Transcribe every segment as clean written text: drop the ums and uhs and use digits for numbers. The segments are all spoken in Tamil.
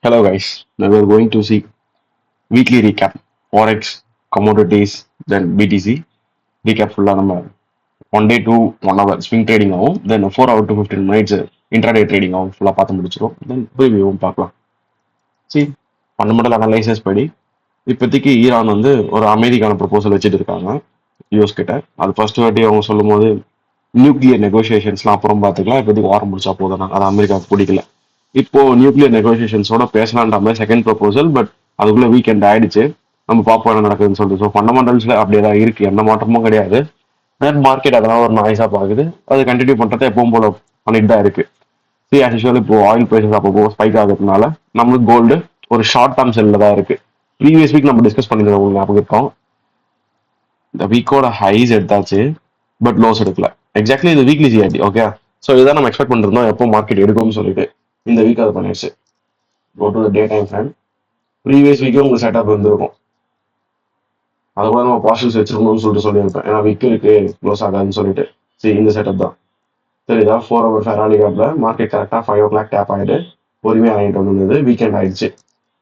Hello guys, now we are going to see weekly recap, Forex, commodities, then BTC. Recap ஃபுல்லாக நம்ம one day to one hour swing trading ஆகும் then 4 hour to 15 minutes intraday trading ஆகும் ஃபுல்லாக பார்த்து முடிச்சிடும் தென் ப்ரீவியூவும் பார்க்கலாம். சி ஃபண்டமெண்டல் அனலைசஸ் படி இப்போதைக்கு ஈரான் வந்து ஒரு அமைதிக்கான ப்ரொபோசல் வச்சுட்டு இருக்காங்க யூஎஸ் கிட்ட. அது ஃபர்ஸ்ட் வாட்டி அவங்க சொல்லும் போது நியூக்ளியர் நெகோசியேஷன்ஸ்லாம் அப்புறம் பார்த்துக்கலாம், இப்போதைக்கு வாரம் முடிச்சா போதும், அது அமெரிக்காவுக்கு பிடிக்கல. இப்போ நியூக்ளியர் நெகோசியேஷன்ஸோட பேசலான்ற மாதிரி செகண்ட் ப்ரொபோசல், பட் அதுக்குள்ள வீக்கெண்ட் ஆயிடுச்சு. நம்ம பார்ப்போம் என்ன நடக்குதுன்னு சொல்லிட்டு. ஸோ ஃபண்டமெண்டல்ஸ்ல அப்படியே தான் இருக்கு, எந்த மாற்றமும் கிடையாது. நெட் மார்க்கெட் அதெல்லாம் ஒரு நாய்ஸா பாக்குது, அது கண்டினியூ பண்றதை எப்பவும் போல பண்ணிட்டு தான் இருக்கு. சி ஆஸ் யூஸ்வல் இப்போ ஆயில் பிரைசஸ் அப்போ ஸ்பைக் ஆகுறதுனால நம்மளுக்கு கோல்டு ஒரு ஷார்ட் டேர்ம் செல்ல தான் இருக்கு. ப்ரீவியஸ் வீக் நம்ம டிஸ்கஸ் பண்ணிருந்தோம், உங்களுக்கு ஞாபகம் இருக்கும். இந்த வீக்கோட ஹைஸ் எடுத்தாச்சு, பட் லோஸ் எடுக்கல. எக்ஸாக்ட்லி இது வீக்லி ஜிஆர்டி. ஓகே, ஸோ இதுதான் நம்ம எக்ஸ்பெக்ட் பண்ணிருந்தோம் எப்போ மார்க்கெட் எடுக்கும்னு சொல்லிட்டு. இந்த வீக் அது பண்ணிடுச்சு. Go to day time friend. Previous வீக்கும் உங்களுக்கு செட்டப் இருந்திருக்கும், அது கூட நம்ம பார்சல்ஸ் வச்சிருக்கணும்னு சொல்லிட்டு சொல்லியிருப்பேன், ஏன்னா வீக் இருக்கு க்ளோஸ் ஆகாதுன்னு சொல்லிட்டு. சரி, இந்த செட்டப் தான் சரிதா. 4 hour ஃபெராலி கேப்ல மார்க்கெட் கரெக்டாக 5 o'clock டேப் ஆகிட்டு பொறுமையாக ஆகிட்டு வந்தது, வீக்கெண்ட் ஆயிடுச்சு.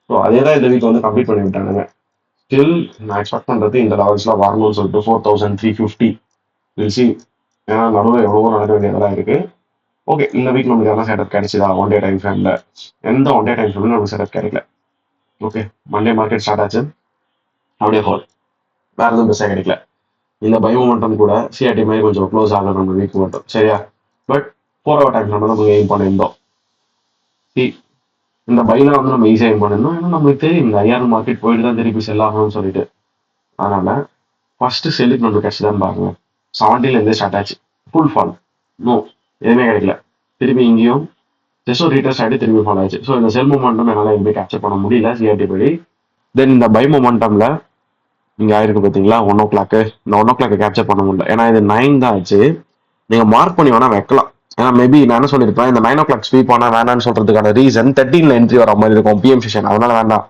ஸோ அதே தான் இந்த வீக் வந்து கம்ப்ளீட் பண்ணி விட்டானுங்க. ஸ்டில் நான் எக்ஸ்பெக்ட் பண்ணுறது இந்த லெவல்ஸ்லாம் வரணும்னு சொல்லிட்டு 4350 சி. ஏன்னா நடுவில் எவ்வளவோ நடக்க வேண்டியதெல்லாம் இருக்கு. ஓகே, இந்த வீக் நமக்கு எல்லாம் செட்டப் கிடைச்சிதா? ஒன் டே டைம் ஃப்ரேம்ல எந்த ஒன் டே டைம் ஃப்ரேம்ல நமக்கு செட்டப் கிடைக்கல. ஓகே, மண்டே மார்க்கெட் ஸ்டார்ட் ஆச்சு, அப்படியே ஹோல், வேற எதுவும் பெருசாக கிடைக்கல. இந்த பை மொமெண்டம் கூட சிஆர்டி மாதிரி கொஞ்சம் க்ளோஸ் ஆகணும் நம்ம வீக் மட்டும், சரியா? பட் 4 hour டைம் நம்ம நம்ம எய்ம் பண்ணியிருந்தோம். இந்த பைல வந்து நம்ம ஈஸியாக எய்ம் பண்ணியிருந்தோம், ஏன்னா நம்மளுக்கு தெரியும் இந்த ஐஆர் மார்க்கெட் போயிட்டு தான் திருப்பி செல் ஆகணும்னு சொல்லிட்டு. அதனால ஃபர்ஸ்ட் செல்லுக்கு நம்மளுக்கு கிடைச்சிதான் பாருங்க. 70லேருந்தே ஸ்டார்ட் ஆச்சு, ஃபுல் ஃபால், நோ எதுவுமே கிடைக்கல. திருப்பி இங்கேயும் ஜஸ்ட் ஒரு ரீட்டர்ஸ் ஆகிட்டு திருப்பி ஃபால் ஆச்சு. ஸோ இந்த செல் மொமெண்டம் என்னால் எதுவுமே கேப்சர் பண்ண முடியல சிஆர்டி படி. தென் இந்த பை மொமெண்டம்ல இங்க ஆயிருக்கு பாத்தீங்களா 1 o'clock. இந்த 1 o'clock கேப்சர் பண்ண முடியல, ஏன்னா இது 9 தான் ஆச்சு. நீங்க மார்க் பண்ணி வேணா வைக்கலாம், ஏன்னா மேபி நான் என்ன சொல்லியிருப்பேன், இந்த 9 o'clock ஸ்வீப் ஆனா வேணான்னு சொல்றதுக்கான ரீசன் 13ல என்ட்ரி வர மாதிரி இருக்கும் பிஎம் செஷன், அதனால வேண்டாம்.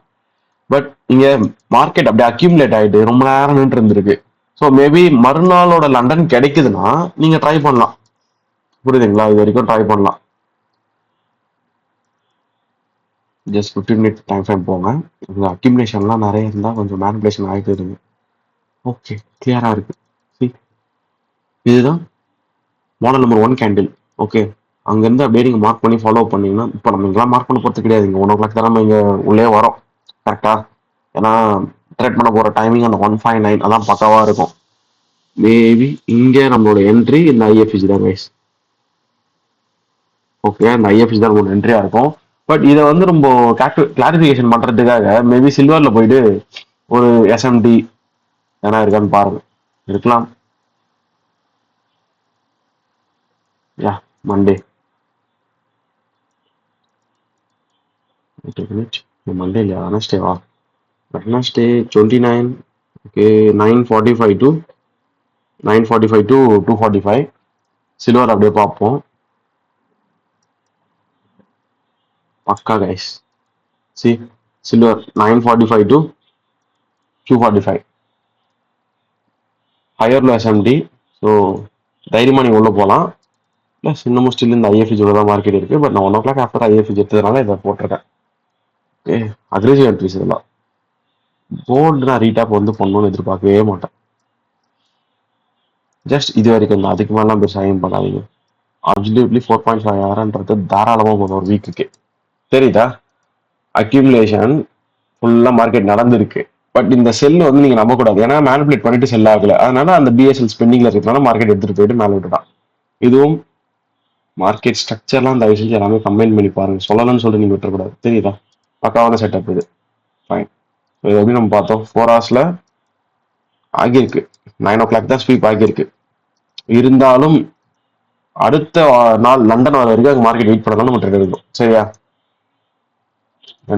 பட் இங்க மார்க்கெட் அப்படியே அக்யூமுலேட் ஆயிட்டு ரொம்ப நேரம் நின்று இருந்திருக்கு. ஸோ மேபி மறுநாளோட லண்டன் கிடைக்குதுன்னா நீங்க ட்ரை பண்ணலாம், புரியுதுங்களா? இது வரைக்கும் ட்ரை பண்ணலாம். ஜஸ்ட் 15 minutes டைம் ஃப்ரேம் போங்க. இந்த அக்யூமுலேஷன்லாம் நிறைய இருந்தால் கொஞ்சம் மேனிபுலேஷன் ஆகிட்டு இருக்கு. ஓகே, கிளியரா இருக்கு. இதுதான் மாடல் நம்பர் 1 கேண்டில். ஓகே, அங்கேருந்து அப்படியே நீங்கள் மார்க் பண்ணி ஃபாலோ பண்ணீங்கன்னா, இப்போ நம்ம இங்கெல்லாம் மார்க் பண்ண போகிறது கிடையாது. இங்கே 1 o'clock தான் நம்ம இங்கே உள்ளே வரோம், கரெக்டாக? ஏன்னா ட்ரேட் பண்ண போகிற டைமிங் அந்த 159 அதான் பக்காவாக இருக்கும். மேபி இங்கே நம்மளோட என்ட்ரி இந்த ஐஎஃப்ஜி தான் கைஸ். ஓகே, இந்த ஐஎஃப்ஜி தான் நம்மளோட என்ட்ரியாக இருக்கும். பட் இதை வந்து ரொம்ப கிளாரிஃபிகேஷன் பண்ணுறதுக்காக மேபி சில்வரில் போயிட்டு ஒரு எஸ்எம்டி ஏன்னா இருக்கான்னு பாருங்க, இருக்கலாம். யா, மண்டே மண்டே இல்லையா, வெனஸ்டேவா? வெட்னஸ்டே 29. Okay, 9:45 to 2:45. சில்வர் அப்படியே பார்ப்போம், பக்கா கைஸ். சி, சில்வர் 9:45 டு 2:45, ஹையர்ல எஸ்எம்டி. ஸோ தைரியமாக நீங்கள் உள்ளே போகலாம். ப்ளஸ் இன்னமும் ஸ்டில் இந்த ஐஎஃப்ஜியோட தான் மார்க்கெட் இருக்கு. பட் நான் 1 o'clock ஆஃப்டர் ஐஎஃப்ஜி எடுத்ததுனால இதை போட்டிருக்கேன். ஓகே, அக்ரெசிவ் என்ட்ரிஸ் இதெல்லாம். கோல்டு நான் ரீடாப் வந்து பண்ணணும்னு எதிர்பார்க்கவே மாட்டேன். ஜஸ்ட் இது வரைக்கும் தான், அதுக்கு மேலாம் பெருசாக ஐம் பண்ணாதீங்க. அப்சல்யூட்லி 4.5 ஆர்ன்றது தாராளமாக போதும் ஒரு வீக்குக்கு, தெரியுதா? அக்யூமுலேஷன் ஃபுல்லாக மார்க்கெட் நடந்திருக்கு. பட் இந்த செல் வந்து நீங்கள் நம்பக்கூடாது, ஏன்னா மேனிபுலேட் பண்ணிட்டு செல் ஆகல. அதனால அந்த பிஎஸ்எல் ஸ்பெண்டிங்ல இருக்கிறதுனால மார்க்கெட் எடுத்துட்டு போயிட்டு மேலே விட்டுட்டான். இதுவும் மார்க்கெட் ஸ்ட்ரக்சர்லாம் தயவு செஞ்சு எல்லாமே கம்பைன் பண்ணி பாருங்க, சொல்லலன்னு சொல்லிட்டு நீங்கள் விட்டுறக்கூடாது, தெரியுதா? பக்காவான செட்டப் இது. ஃபைன். இது எப்படி நம்ம பார்த்தோம், 4 hours ஆகியிருக்கு. 9 o'clock தான் ஸ்வீப் ஆகியிருக்கு. இருந்தாலும் அடுத்த நாள் லண்டன் வர வரைக்கும் அங்கே மார்க்கெட் வெயிட் பண்ணலாம், நம்ம ட்ரேட் எடுக்கும், சரியா?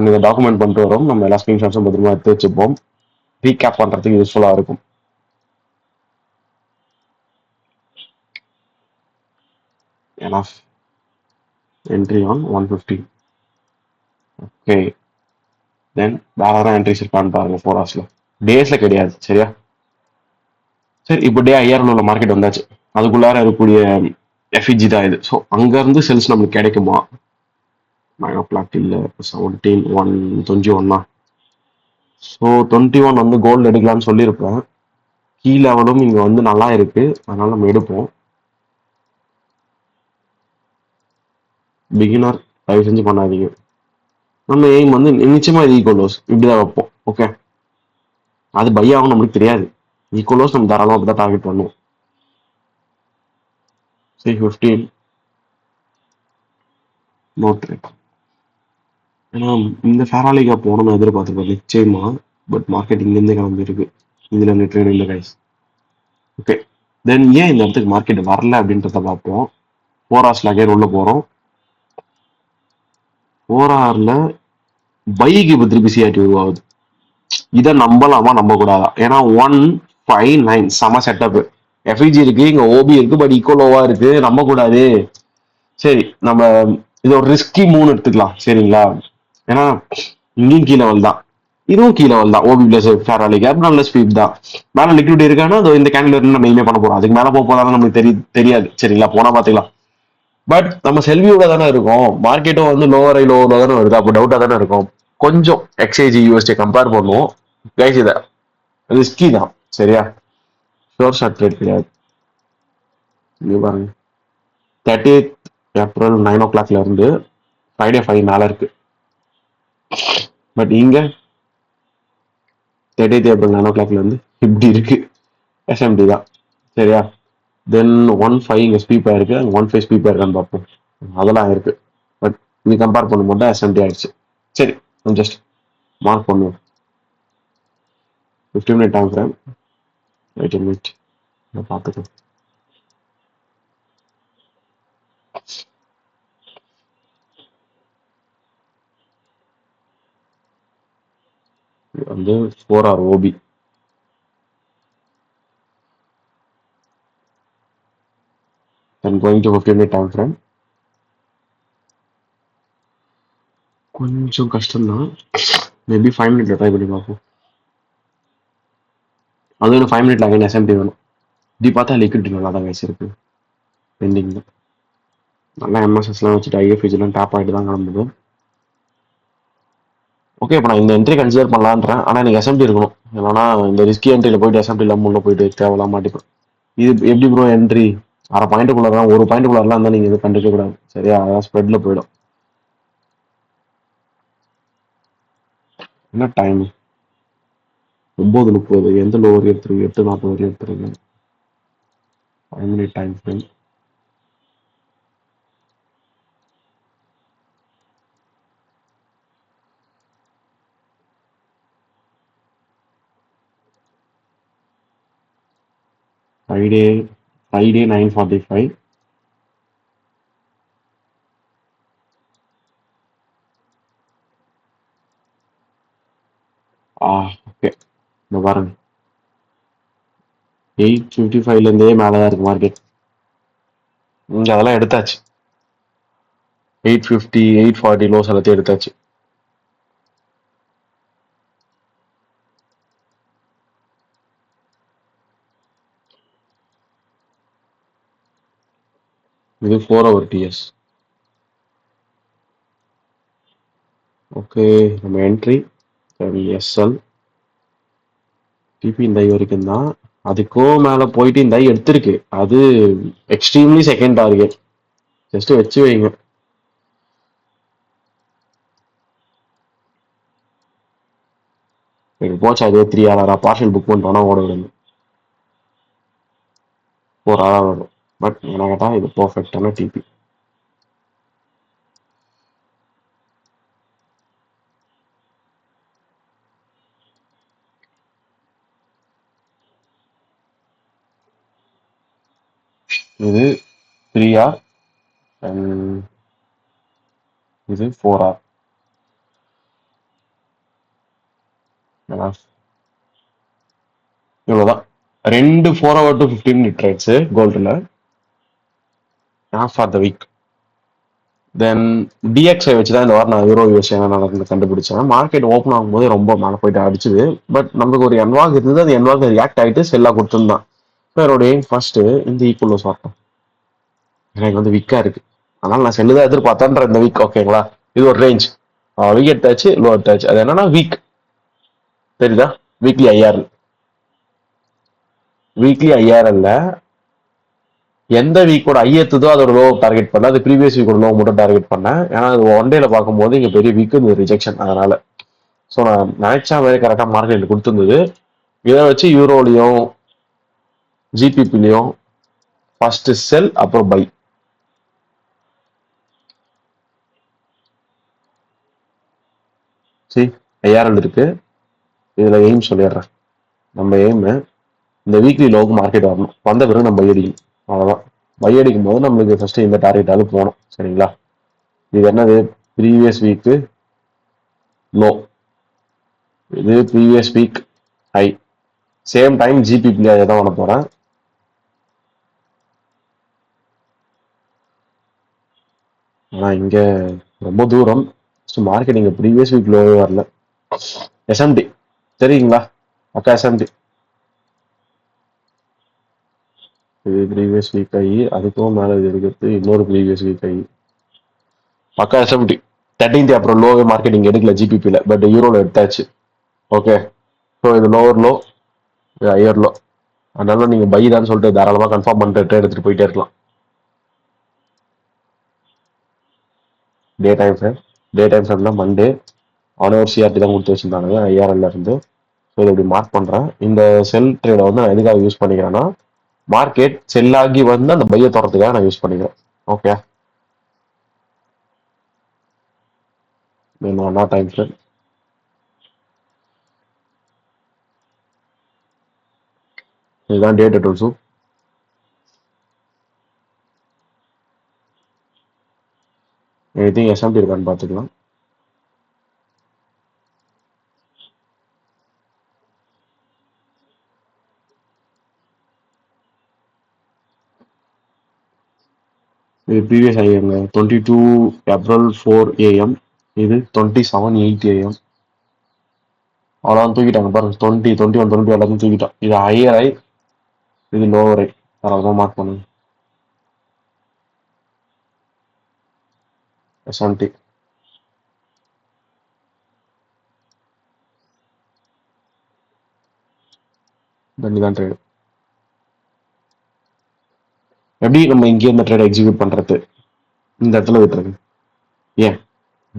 இதை டாக்குமெண்ட் பண்ணிட்டு வரோம், நம்ம எல்லா ஸ்கிரீன்ஷாட்ஸும் பத்திரமா எடுத்து வச்சுப்போம், ரீகேப் பண்றதுக்கு யூஸ்ஃபுல்லாக இருக்கும். Enough entry on 150. ஓகே, தென் வேற யாரும் என்ட்ரிஸ் இருக்கான்னு பாருங்க 4 hours. டேஸ்ல கிடையாது, சரியா? சரி, இப்போ டே 5000 உள்ள மார்க்கெட் வந்தாச்சு, அதுக்குள்ளார இருக்கக்கூடிய எஃப்இஜி தான் இது. ஸோ அங்கேருந்து செல்ஸ் நம்மளுக்கு கிடைக்குமா? 9 o'clock till 17 1 21. ஸோ 21 வந்து கோல்டு எடுக்கலாம்னு சொல்லியிருப்பேன். கீ லெவலும் இங்க வந்து நல்லா இருக்கு, அதனால நம்ம எடுப்போம். பிகினர் தயவு செஞ்சு பண்ணாதீங்க. நம்ம எய்ம் வந்து நிச்சயமா இது ஈக்குவலோஸ் இப்படிதான் வைப்போம். ஓகே, அது பை ஆகும் நம்மளுக்கு தெரியாது. ஈக்குவலோஸ் நம்ம தாராளமாக அப்படி தான் டார்கெட் பண்ணுவோம். சரி 15 நோட் ரேட். ஏன்னா இந்த ஃபேராலிகா போகணும்னு எதிர்பார்த்துருப்பேன் நிச்சயமா. பட் மார்க்கெட் இங்கேருந்தே கிளம்பிருக்கு. இதில் இந்த ட்ரேட் இல்லை கைஸ். ஓகே, தென் ஏன் இந்த இடத்துக்கு மார்க்கெட் வரல அப்படின்றத பார்ப்போம். 4 hours அகைன் உள்ள போகிறோம். 4 hourல பைக்கு இப்போ திருப்பி சிஆர்டி உருவாகுது. இதை நம்பலாமா நம்ப கூடாதா? ஏன்னா 159 செம செட்டப். எஃப்இஜி இருக்கு, இங்க ஓபி இருக்கு, பட் ஈக்குவலோவா இருக்கு, நம்ப கூடாது. சரி, நம்ம இது ஒரு ரிஸ்கி மூணு எடுத்துக்கலாம் சரிங்களா? ஏன்னா இங்கேயும் கீழே லெவல் தான், இதுவும் கீழே லெவல் தான். ஓபி பிளஸ் ஃபேராலி கேப் நல்ல ஸ்பீட் தான். மேல லிக்விட் இருக்கான்னா அது இந்த கேண்டில் நம்ம எதுவுமே பண்ண போறோம். அதுக்கு மேல போக போதாலும் நமக்கு தெரியாது சரிங்களா? போனா பாத்துக்கலாம். பட் நம்ம செல்வியோட தானே இருக்கும். மார்க்கெட்டும் வந்து லோவர் ஐ லோவர் தானே வருது. அப்போ டவுட்டா தானே இருக்கும். கொஞ்சம் எக்ஸ்ஐஜி யூஎஸ்டி கம்பேர் பண்ணுவோம் கைஸ். இதை ரிஸ்கி தான் சரியா? ஷோர் ஷார்ட் ட்ரேட் கிடையாது. இங்க பாருங்க, 30th April 9 o'clockல இருந்து ஃப்ரைடே 5 மேல இருக்கு. பட் இங்க 30th April 9 o'clockல இருந்து இப்படி இருக்கு. எஸ்எம்டி தான் சரியா? தென் 1-5 இங்க ஸ்பீப் ஆயிருக்கு, அங்க 1-5 ஸ்பீப் ஆயிருக்கான்னு பார்ப்போம். அதெல்லாம் இருக்கு. பட் இது கம்பேர் பண்ணும்போது எஸ்எம்டி ஆயிடுச்சு. சரி, ஜஸ்ட் மார்க் பண்ணுவோம். 15 minute time frame. Wait minute பார்த்துக்கலாம். வந்து 4 hour OB. Then going to 15 minute time frame. கொஞ்சம் கஷ்டம் தான். மேபி 5 minute ட்ரை பண்ணி பார்ப்போம். அது ஒரு 5 minute அகைன் எஸ்எம்டி வேணும். இப்படி பார்த்தா லிக்விட் நல்லா தான் வச்சிருக்கு. பெண்டிங் தான். நல்லா எம்எஸ்எஸ்லாம் வச்சுட்டு ஐஎஃப்இஜிலாம் டாப் ஆகிட்டு தான் கிளம்புது. ஓகே, இப்போ நான் இந்த என்ட்ரி கன்சிடர் பண்ணலான்றேன். ஆனால் எனக்கு எஸ்எம்டி இருக்கணும். இல்லைனா இந்த ரிஸ்கி என்ட்ரியில் போயிட்டு எஸ்எம்டி இல்லாமல் உள்ள போயிட்டு தேவையில்லாம மாட்டிப்பேன். இது எப்படி ப்ரோ என்ட்ரி? அரை பாயிண்ட்டுக்குள்ள தான், ஒரு பாயிண்ட்டுக்குள்ளலாம் இருந்தால் நீங்கள் இது கண்டுக்க கூடாது சரியா? அதான் ஸ்ப்ரெட்ல போயிடும். என்ன டைம்? 9:30. எந்த லோவர் எடுத்துருக்கு? 8:40 வரையும் எடுத்துருக்கு. 5 minute time frame. Friday 9:45. Okay, இந்த பாருங்க 8:55 மேலே தான் இருக்கு மார்க்கெட். இங்க அதெல்லாம் எடுத்தாச்சு. 8:50 8:40 லோஸ் எல்லாத்தையும் எடுத்தாச்சு. இது 4 hour TS. ஓகே, நம்ம என்ட்ரி எஸ்எல் டிபி இந்த வரைக்கும் தான். அதுக்கும் மேல போயிட்டு இந்த எடுத்திருக்கு. அது எக்ஸ்ட்ரீம்லி செகண்ட் டார்கெட். ஜஸ்ட் வச்சு வைங்க. போச்சு அது 3 hour பார்சல் புக் பண்ணிட்டோம்னா ஓட விடணும். 4 hour வரும். பட் என்ன கேட்டா இது பர்ஃபெக்டான டிபி. இது 3 hour and இது 4 hour. இவ்வளவுதான். 2 4 hour to 15 minute ட்ரேட்ஸ் கோல்டுல ஃபார் த வீக். தென் டிஎக்ஸை வச்சு தான் இந்த வாரம் நான் யூரோ யூஎஸ் என்ன நடந்து கண்டுபிடிச்சேன். மார்க்கெட் ஓப்பன் ஆகும்போது ரொம்ப மேலே போயிட்டு அடிச்சுது. பட் நமக்கு ஒரு என்வாக் இருந்தது. அது என்வாக் ரியாக்ட் ஆகிட்டு செல்லாக கொடுத்துருந்தான். என்னோட எய்ம் ஃபர்ஸ்ட் இந்த ஈக்குவலோஸ் வரட்டும். எனக்கு வந்து வீக்கா இருக்கு, அதனால நான் செல்லுதான் எதிர்பார்த்தேன்ற இந்த வீக். ஓகேங்களா? இது ஒரு ரேஞ்ச். வீக் எடுத்தாச்சு, லோ எடுத்தாச்சு. அது என்னன்னா வீக், தெரியுதா? Weekly IRL. வீக்லி ஐஆர்எல்ல எந்த வீக்கோட ஐ எத்துதோ அதோட லோ டார்கெட் பண்ண, அது ப்ரீவியஸ் வீக்கோட லோ மட்டும் டார்கெட் பண்ணேன். ஏன்னா அது ஒன் டேல பார்க்கும்போது இங்க பெரிய வீக் இந்த ரிஜெக்ஷன், அதனால. ஸோ நான் நினைச்சா மாதிரி கரெக்டாக மார்க்கெட் கொடுத்துருந்தது. இதை வச்சு யூரோலையும் ஜிபிபிலையும் ஃபர்ஸ்ட் செல் அப்புறம் பை. சரி, ஐஆர்எல் இருக்கு. இதுல எய்ம் சொல்லிடுறேன். நம்ம எய்ம் இந்த வீக்லி லோவுக்கு மார்க்கெட் வரணும். வந்த பிறகு நம்ம பை அடிக்கணும், அவ்வளோதான். பை அடிக்கும் போது நம்மளுக்கு ஃபர்ஸ்ட் இந்த டார்கெட்டாலும் போகணும். சரிங்களா? இது என்னது? ப்ரீவியஸ் வீக்கு லோ, இது previous week high. Same time GBP அதை தான் பண்ண போறேன். ஆனா இங்க ரொம்ப தூரம். மார்க்கெட் இங்க ப்ரீவியஸ் வீக் லோவே வரல. எஸ்எம்டி தெரியுங்களா? அக்கா எஸ்எம்டி இது ப்ரீவியஸ் வீக் ஆகி அதுக்கும் மேல இது இருக்கிறது இன்னொரு ப்ரீவியஸ் வீக் ஆகி பக்கா எஸ்எம்டி 13th அப்புறம் லோவே மார்க்கெட் இங்க எடுக்கல ஜிபிபியில், பட் யூரோல எடுத்தாச்சு. ஓகே, ஸோ இது லோவர் லோ, இது ஹையர் லோ. அதனால நீங்க பை தான் சொல்லிட்டு தாராளமா கன்ஃபார்ம் பண்ணிட்டு ட்ரேட் எடுத்துட்டு போயிட்டே இருக்கலாம். Day time frame, day time ஃப்ரேம்னா மண்டே அவனே ஒரு சிஆர்டி தான் கொடுத்து வச்சிருந்தாங்க ஐஆர்எல்ல இருந்து. ஸோ இதை இப்படி மார்க் பண்றேன். இந்த செல் ட்ரேடை வந்து நான் எதுக்காக யூஸ் பண்ணிக்கிறேன்னா, மார்க்கெட் செல் ஆகி வந்து அந்த பையை தரத்துக்காக நான் யூஸ் பண்ணிக்கிறேன். Okay, one time frame. இதுதான் டேட்டா டூல்ஸும். எனிதிங் எஸ்எம்டி இருக்கான்னு பார்த்துக்கலாம். இது ப்ரீவியஸ் ஐஎம்ங்க 22 ஏப்ரல் 4 ஏஎம், இது 27 8 ஏஎம். அவ்வளோதான் தூக்கிட்டாங்க பாருங்க. 20 21 22 எல்லாத்தையும் தூக்கிட்டான். இது ஹையர் ஐ, இது லோவர் ஐ. அவ்வளோதான் மார்க் பண்ணுங்க. எஸ்எம்டி தான் ட்ரேடு. எப்படி நம்ம இங்கே இந்த ட்ரேட் எக்ஸிக்யூட் பண்றது? இந்த இடத்துல விட்டுருக்கு. ஏன்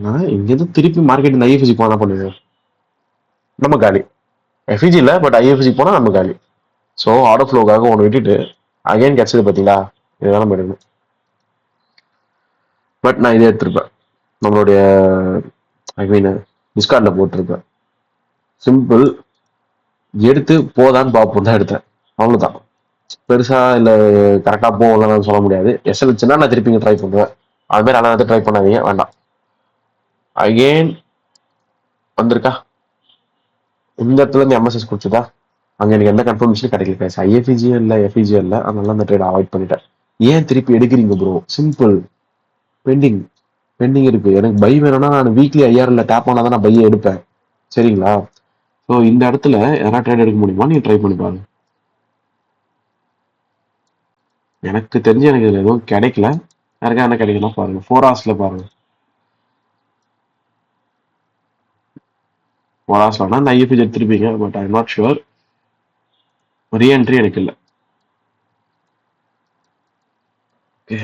நான் இங்கேருந்து திருப்பி மார்க்கெட் இந்த ஐஎஃப்சி போனா பண்ணுவேன், நம்ம காலி. எஃப்இஜி இல்லை, பட் ஐஎஃப்சி போனா நம்ம காலி. ஸோ ஆர்டர் ஃப்ளோக்காக ஒன்று விட்டுட்டு அகைன் கிடைச்சது பார்த்தீங்களா? இதெல்லாம் நம்ம எடுக்கணும். பட் நான் இதே எடுத்திருப்பேன், நம்மளுடைய ஐ மீன் டிஸ்கார்டில் போட்டிருப்பேன். சிம்பிள், எடுத்து போதான்னு பார்ப்போம் தான் எடுத்தேன், அவ்வளோதான். பெருசா இல்லை கரெக்டாக போகலன்னு சொல்ல முடியாது. எஸ்எல் வச்சுன்னா நான் திருப்பி ட்ரை பண்ணுவேன். அது மாதிரி அழகாக ட்ரை பண்ணாதீங்க, வேண்டாம். அகெயின் வந்திருக்கா இந்த இடத்துல இருந்து எம்எஸ்எஸ் கொடுத்துதா? அங்க எனக்கு எந்த கன்ஃபர்மேஷனும் கிடைக்கல. ஐஎஃப்இஜியும் இல்லை, எஃப்இஜியும் இல்லை. அதனால அந்த ட்ரேட் அவாய்ட் பண்ணிட்டேன். ஏன் திருப்பி எடுக்கிறீங்க ப்ரோ? சிம்பிள், பெண்டிங் பெண்டிங் இருக்கு. எனக்கு பை வேணும்னா நான் வீக்லி ஐஆர்எல்ல டேப் ஆனால் தான் நான் பையை எடுப்பேன். சரிங்களா? ஸோ இந்த இடத்துல எதனா ட்ரேட் எடுக்க முடியுமா நீங்க ட்ரை பண்ணி பாருங்க. எனக்கு தெரிஞ்சு எனக்கு இதுல எதுவும் கிடைக்கல. யாருக்கா என்ன கிடைக்கணும் பாருங்க. 4 ஹவர்ஸ்ல பாருங்க. 4 ஹவர்ஸ் வேணா இந்த ஐஎஃப்இஜி எடுத்துருப்பீங்க, but I not sure. Reentry எனக்கு இல்லை. ஓகே,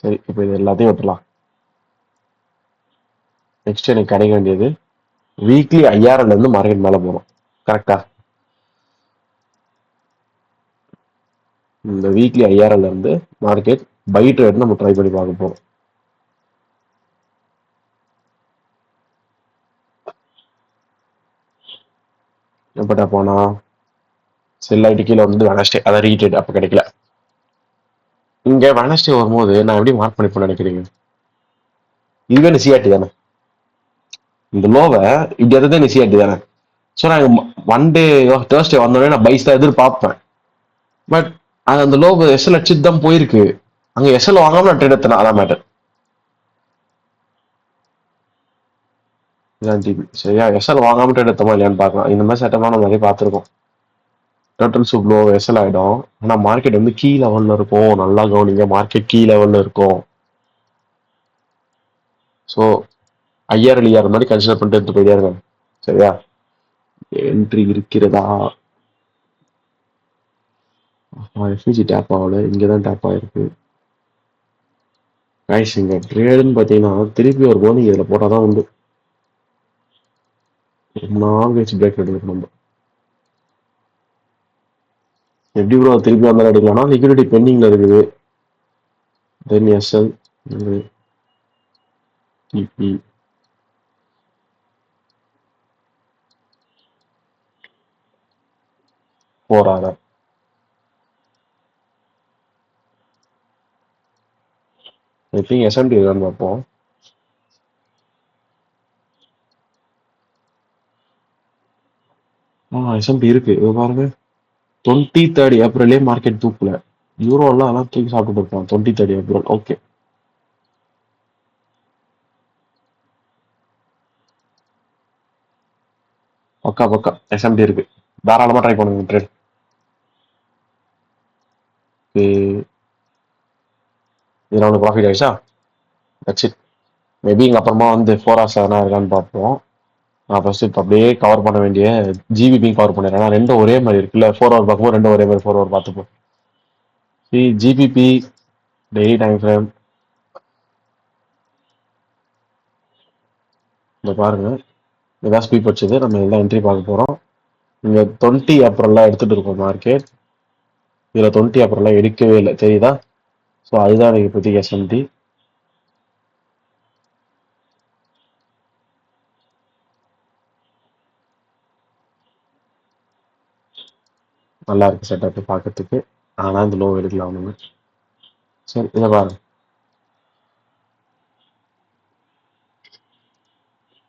சரி, இப்போ இது எல்லாத்தையும் விட்டுலாம். நெக்ஸ்ட் எனக்கு கிடைக்க வேண்டியது வீக்லி ஐஆர்எல் இருந்து மார்க்கெட் மேல போகணும். கரெக்டா? இந்த வீக்லி ஐஆர்எல் இருந்து மார்க்கெட் பை ட்ரேட் நம்ம ட்ரை பண்ணி பார்க்க போறோம். எப்படா போனா செல் ஆயிட்டு கீழே வந்து வெனஸ்டே, அதை ரீட்ரேட் அப்ப கிடைக்கல. இங்க வெனஸ்டே வரும்போது நான் எப்படி மார்க் பண்ணிப்போம் நினைக்கிறீங்க? இதுவே சிஆர்டி தானே. இந்த லோவை இப்படி எதாவது சிஆர்டி தானே. ஸோ நான் மண்டே தேர்ஸ்டே வந்தோடனே நான் பைஸ் தான் எதிர்பார்ப்பேன். பட் அது அந்த லோ எஸ்எல் அடிச்சுட்டு தான் போயிருக்கு. அங்க எஸ்எல் வாங்காம நான் ட்ரேட் எடுத்தேன், அதான் மேட்டர். இதான் ஜிபி. சரியா? எஸ்எல் வாங்காம ட்ரேட் எடுத்தோமா இல்லையான்னு பார்க்கலாம். இந்த மாதிரி செட்டமா நம்ம நிறைய பார்த்துருக்கோம். டோட்டல் சூப் லோ எஸ்எல் ஆயிடும். ஆனா மார்க்கெட் வந்து கீ லெவல்ல இருக்கும். நல்லா கவனிங்க, மார்க்கெட் கீ லெவல்ல இருக்கும். ஸோ ஐஆர் எல்ஆர் மாதிரி கன்சிடர் பண்ணிட்டு எடுத்து போயிட்டே இருக்காங்க. சரியா? என்ட்ரி இருக்கிறதா? எஃபிஜி டேப் ஆகல, இங்கதான் டேப் ஆயிருக்கு. கைஸ் இங்க ட்ரேடுன்னு பாத்தீங்கன்னா திருப்பி ஒரு போனி இதுல போட்டாதான் உண்டு. ரொம்ப நாள் கழிச்சு பிரேக் எடுக்கணும் நம்ம. எப்படி ப்ரோ திருப்பி வந்தாலும் எடுக்கலாம்னா லிக்விடிட்டி பெண்டிங்ல இருக்குது. Then SL TP 4 R. I think SMT இருக்கான்னு பார்ப்போம். எஸ்எம்டி இருக்கு, இது பாருங்க. 23rd ஏப்ரலே market தூக்கல. யூரோ எல்லாம் தூக்கி சாப்பிட்டு இருப்பான் 23rd ஏப்ரல். ஓகே, பக்கா பக்கா எஸ்எம்டி இருக்கு. தாராளமா ட்ரை பண்ணுங்க ட்ரேட். இதுல ஒன்று ப்ராஃபிட் ஆயிடுச்சா? That's it. மேபி இங்க அப்புறமா வந்து 4 hours எதனா இருக்கான்னு பார்ப்போம். நான் ஃபர்ஸ்ட் இப்போ அப்படியே கவர் பண்ண வேண்டிய ஜிபிபி கவர் பண்ணிடுறேன். ஏன்னா ரெண்டும் ஒரே மாதிரி இருக்குல்ல. 4 hour பார்க்கும்போது ரெண்டும் ஒரே மாதிரி 4 hour பார்த்துப்போம். ஜிபிபி டெய்லி டைம் ஃப்ரேம் இந்த பாருங்க. இதான் ஸ்பீட் வச்சது. நம்ம எல்லாம் என்ட்ரி பார்க்க போறோம். இங்க 20 ஏப்ரல்லாம் எடுத்துட்டு இருக்கோம் மார்க்கெட். இதுல 20 ஏப்ரல்லாம் எடுக்கவே இல்லை, தெரியுதா? ஸோ அதுதான் எனக்கு இப்போதைக்கு எஸ்எம்டி. நல்லா இருக்கு செட்டப் பார்க்கறதுக்கு. ஆனால் இந்த லோ எடுக்கலாம் ஒன்று. சரி, இதை பாருங்க.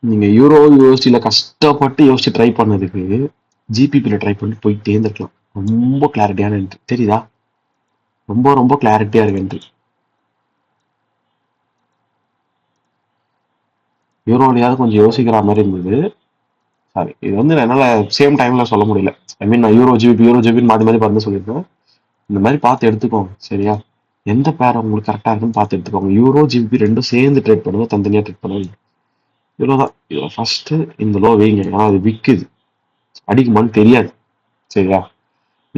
நீங்க யூரோ யூஎஸ்டில கஷ்டப்பட்டு யோசிச்சு ட்ரை பண்ணதுக்கு ஜிபிபியில் ட்ரை பண்ணி போயிட்டே இருந்திருக்கலாம். ரொம்ப கிளாரிட்டியான என்ட்ரி, தெரியுதா? ரொம்ப ரொம்ப கிளாரிட்டியா இருக்கு என்ட்ரி. யூரோலையாவது கொஞ்சம் யோசிக்கிற மாதிரி இருந்தது. சாரி, இது வந்து என்னால சேம் டைம்ல சொல்ல முடியல. ஐ மீன் நான் யூரோ ஜிபி மாற்றி மாற்றி பார்த்து சொல்லியிருக்கேன். இந்த மாதிரி பார்த்து எடுத்துக்கோங்க, சரியா? எந்த பேர் உங்களுக்கு கரெக்டாக இருக்குன்னு பார்த்து எடுத்துக்கோங்க. யூரோ ஜிபி ரெண்டும் சேர்ந்து ட்ரேட் பண்ணுங்க, தனித்தனியாக ட்ரேட் பண்ணுங்க. இவ்வளோதான். இதில் ஃபர்ஸ்ட் இந்த லோ வைங்க, ஏன்னா அது விற்குது, அடிக்குமான்னு தெரியாது. சரியா?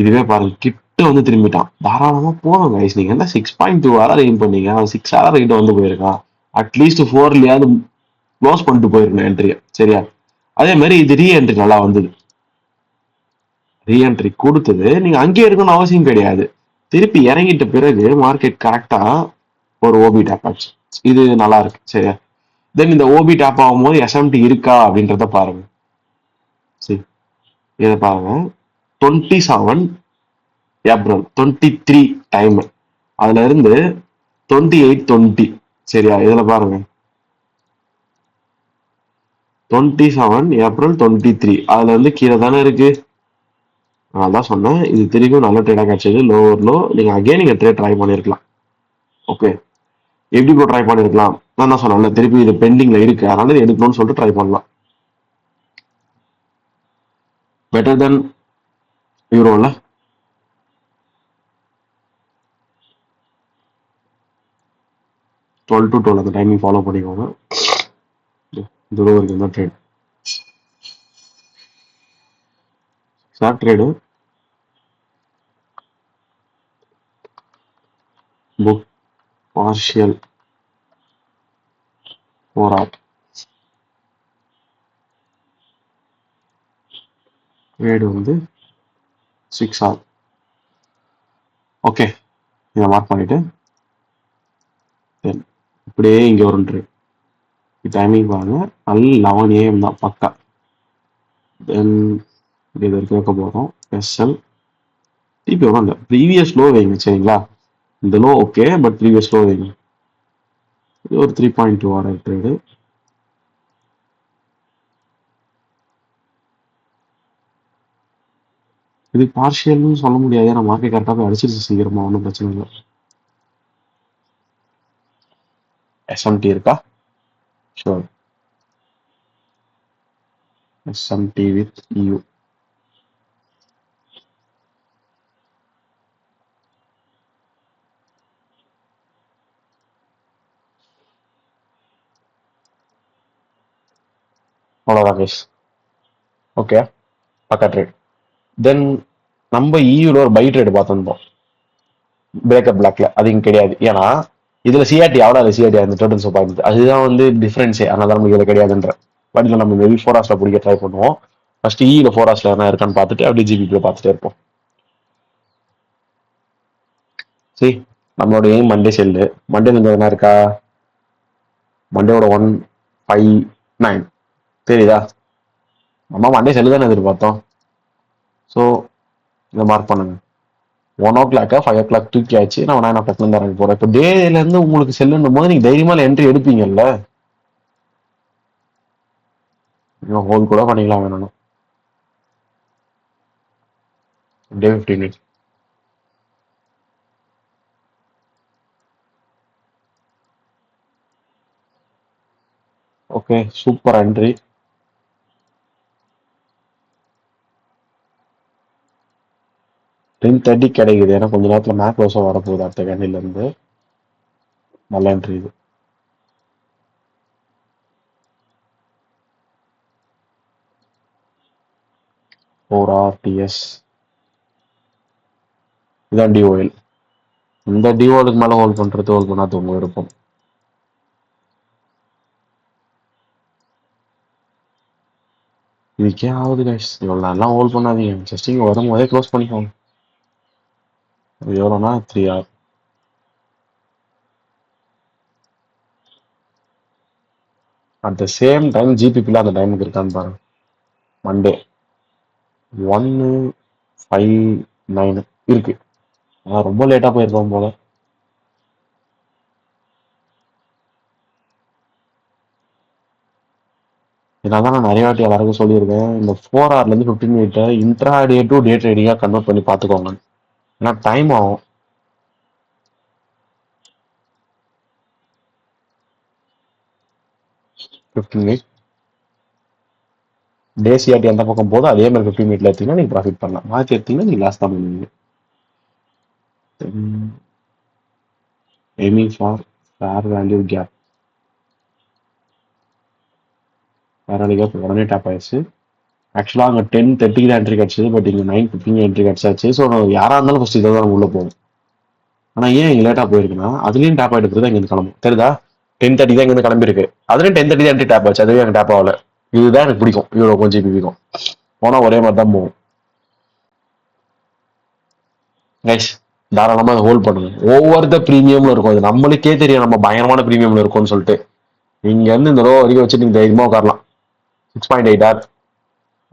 இதுவே பாருங்க, கிட்ட வந்து திரும்பிட்டான். தாராளமா போகணும் கைஸ். நீங்க என்ன 6.2 hour எய்ம் பண்ணீங்க, அவன் 6 hour கிட்ட வந்து போயிருக்கான். அட்லீஸ்ட் 4லயாவது க்ளோஸ் பண்ணிட்டு போயிருக்கணும் என்ட்ரியை. சரியா? அதே மாதிரி இது ரீஎன்ட்ரி நல்லா வந்தது. ரீஎன்ட்ரி கொடுத்தது நீங்க அங்கேயே இருக்கணும்னு அவசியம் கிடையாது. திருப்பி இறங்கிட்ட பிறகு மார்க்கெட் கரெக்டா ஒரு ஓபி டேப் ஆச்சு. இது நல்லா இருக்கு. சரியா? தென் இந்த ஓபி டேப் ஆகும்போது எஸ்எம்டி இருக்கா அப்படின்றத பாருங்க. சரி, இதை பாருங்க. 27 ஏப்ரல் 23 டைம், அதுல இருந்து 28-20. சரியா? இதுல பாருங்க. 27 ஏப்ரல் 23 அதுல இருந்து கீழே தானே இருக்கு. அதான் சொன்னேன், இது திரும்பியும் நல்ல ட்ரேடா கிடைச்சது. லோவர் லோ நீங்க அகைன் நீங்க ட்ரேட் ட்ரை பண்ணிருக்கலாம். ஓகே, எப்படி ட்ரை பண்ணிருக்கலாம்? நான் தான் சொன்னேன்ல, திருப்பி இது பெண்டிங்ல இருக்கு, அதனால இது எடுக்கணும்னு சொல்லிட்டு ட்ரை பண்ணலாம். Better then யூரோல. 12 to 12 அந்த டைமிங் ஃபாலோ பண்ணிக்கோங்க. தூரம் வரைக்கும் தான் trade. Short trade book partial 4 hour trade வந்து 6 hour. ஓகே, இதை மார்க் பண்ணிட்டு இப்படியே இங்க ஒரு ட்ரேட். டைமிங் பாருங்க, நல்ல 11 AM தான் பக்கா. தென் இது வரைக்கும் வைக்க போறோம். எஸ்எல் டிபி வரும். அந்த ப்ரீவியஸ் லோ வைங்க, சரிங்களா? இந்த low okay, but previous low வைங்க. இது ஒரு 3.2 hour ட்ரேடு. இது பார்ஷியல்னு சொல்ல முடியாது, ஏன்னா மார்க்கெட் கரெக்டாக போய் அடிச்சிருச்சு சீக்கிரமா, ஒன்றும் பிரச்சனை இல்லை. எஸ்எம்டி இருக்கா? ஷோர். எஸ்எம்டி வித் யூ அவ்வளோதான் கைஸ். ஓகே, பக்கா ட்ரேட். தென் நம்ம ஈயூல ஒரு பை ட்ரேட் பார்த்துருந்தோம் பிரேக்கப் பிளாக்ல. அது இங்க கிடையாது. ஏன்னா இதுல சிஆர்டி அவ்வளோ இல்லை, சிஆர்டி அந்த டோட்டல் சோப் ஆகுது. அதுதான் வந்து டிஃபரன்ஸே. அதனால நமக்கு இதுல கிடையாதுன்ற. பட் இதில் நம்ம மேபி 4 ஹவர்ஸ்ல பிடிக்க ட்ரை பண்ணுவோம். ஃபர்ஸ்ட் ஈல 4 ஹவர்ஸ்ல என்ன இருக்கான்னு பார்த்துட்டு அப்படியே ஜிபிபில பார்த்துட்டே இருப்போம். சரி, நம்மளோட எய்ம் மண்டே செல்லு. மண்டே வந்து என்ன இருக்கா? மண்டேவோட 159 தெரியுதா? நம்ம மண்டே செல்லு தானே எதிர்பார்த்தோம். ஸோ இதை மார்க் பண்ணுங்க. 1 o'clock 5 o'clock தூக்கி ஆச்சு. நான் 9 o'clock இருந்து இறங்க போறேன். இப்போ டேல இருந்து உங்களுக்கு செல்லுன்னும் போது நீங்க தைரியமா என்ட்ரி எடுப்பீங்கல்ல. ஹோல் கூட பண்ணிக்கலாம் வேணும். டே 15. Okay, super entry. 10:30 கிடைக்குது. ஏன்னா கொஞ்ச நேரத்துல மேக் க்ளோஸும் வரப்போகுது அடுத்த கேண்டில் இருந்து. நல்ல என்ட்ரி இது. டிஎஸ் இதான் டிஓஎல். இந்த டிஓலுக்கு மேல ஹோல்ட் பண்றது ஹோல்ட் பண்ணாது உங்க விருப்பம். இதுக்கே ஆகுது கைஸ். இவ்வளவு நல்லா ஹோல்ட் பண்ணாதீங்க. ஜஸ்ட் இங்க வரும்போதே க்ளோஸ் பண்ணிக்கோங்க. இது எவ்வளோனா 3 hours. At the same time ஜிபிபில அந்த டைமுக்கு இருக்கான்னு பாருங்க. மண்டே 159 இருக்கு. நான் ரொம்ப லேட்டா போயிருப்போம் போல. இதனால நான் நிறைய வாட்டி எல்லாருக்கும் சொல்லியிருக்கேன். இந்த 4 hourலேருந்து 15 minute intraday to day ட்ரேடிங்காக கன்வெர்ட் பண்ணி பார்த்துக்கோங்க. ஏன்னா டைம் ஆகும். 15 minute டே சிஆர்டி அந்த பக்கம் போதும். அதே மாதிரி 15 minute எடுத்தீங்கன்னா நீங்க ப்ராஃபிட் பண்ணலாம். மாற்றி எடுத்தீங்கன்னா நீங்க லாஸ் தான் பண்ணுவீங்க. aiming for fair value gap. Fair value gap உடனே டாப் ஆயிடுச்சு. ஆக்சுவலாக அங்கே 10:30 தான் என்ட்ரி கிடச்சிது. பட் இங்கே 9:15 என்ட்ரி கிடச்சாச்சு. ஸோ யாராக இருந்தாலும் ஃபர்ஸ்ட் இதை தான் உள்ளே போகும். ஆனால் ஏன் இங்கே லேட்டாக போயிருக்குன்னா அதுலேயும் டேப் ஆகிட்டு தான் இங்கே கிளம்பும். தெரியுதா? 10:30 தான் இங்கே கிளம்பிருக்கு. அதுலேயும் 10:30 தான் என்ட்ரி டேப் ஆச்சு. அதுவே எனக்கு டேப் ஆகல. இதுதான் எனக்கு பிடிக்கும். இவ்வளோ கொஞ்சம் பிடிக்கும். போனால் ஒரே மாதிரி தான் போகும். கைஸ், தாராளமாக அதை ஹோல்ட் பண்ணுங்க. ஒவ்வொருத்த ப்ரீமியம்ல இருக்கும். அது நம்மளுக்கே தெரியும் நம்ம பயங்கரமான ப்ரீமியம்ல இருக்கும்னு சொல்லிட்டு. இங்க இருந்து இந்த ரோ வரைக்கும் வச்சுட்டு நீங்க தைரியமா உட்காரலாம். 6.8 hour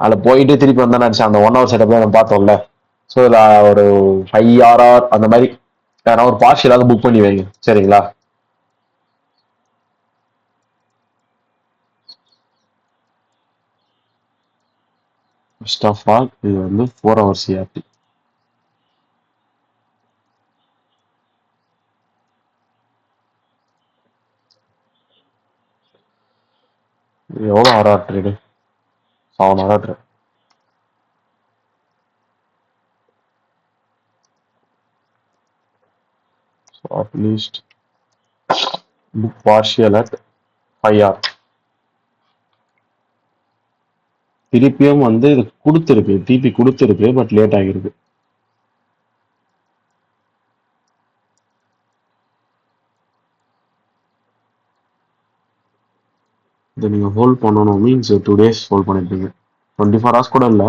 அதில் போயிட்டு திருப்பி வந்தா நினச்சேன். அந்த 1 hour செட்டப் நம்ம பார்த்தோம்ல. ஸோ இதில் ஒரு 5 hour அந்த மாதிரி யாரா ஒரு பார்ஷியலாக புக் பண்ணி வைங்க. சரிங்களா? ஃபர்ஸ்ட் ஆஃப் ஆல் இது வந்து 4 hour சிஆர்டி. எவ்வளோ R trade? 7 hour trade. So at least book partial at 5 hour. திருப்பியும் வந்து இது கொடுத்துருக்கு, டிபி கொடுத்துருக்கு. பட் லேட் ஆகிருக்கு. இதை நீங்கள் ஹோல்ட் பண்ணணும் மீன்ஸ் 2 days ஹோல்ட் பண்ணிருப்பீங்க. 24 hours கூட இல்லை.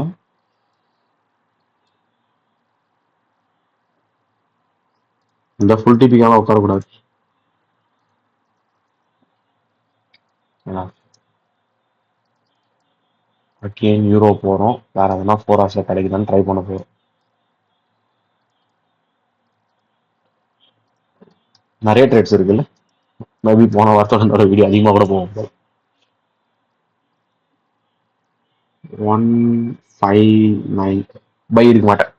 இந்த ஃபுல் டிபிக்காக உட்காரக்கூடாது. அகெயின் யூரோ போகிறோம். வேற எதனா 4 hours கிடைக்குதான்னு ட்ரை பண்ண போகிறோம். நிறைய ட்ரேட்ஸ் இருக்குல்ல. மேபி போன வாரத்தோட வீடியோ அதிகமாக கூட போவோம். 159 பை எடுக்க மாட்டேன்.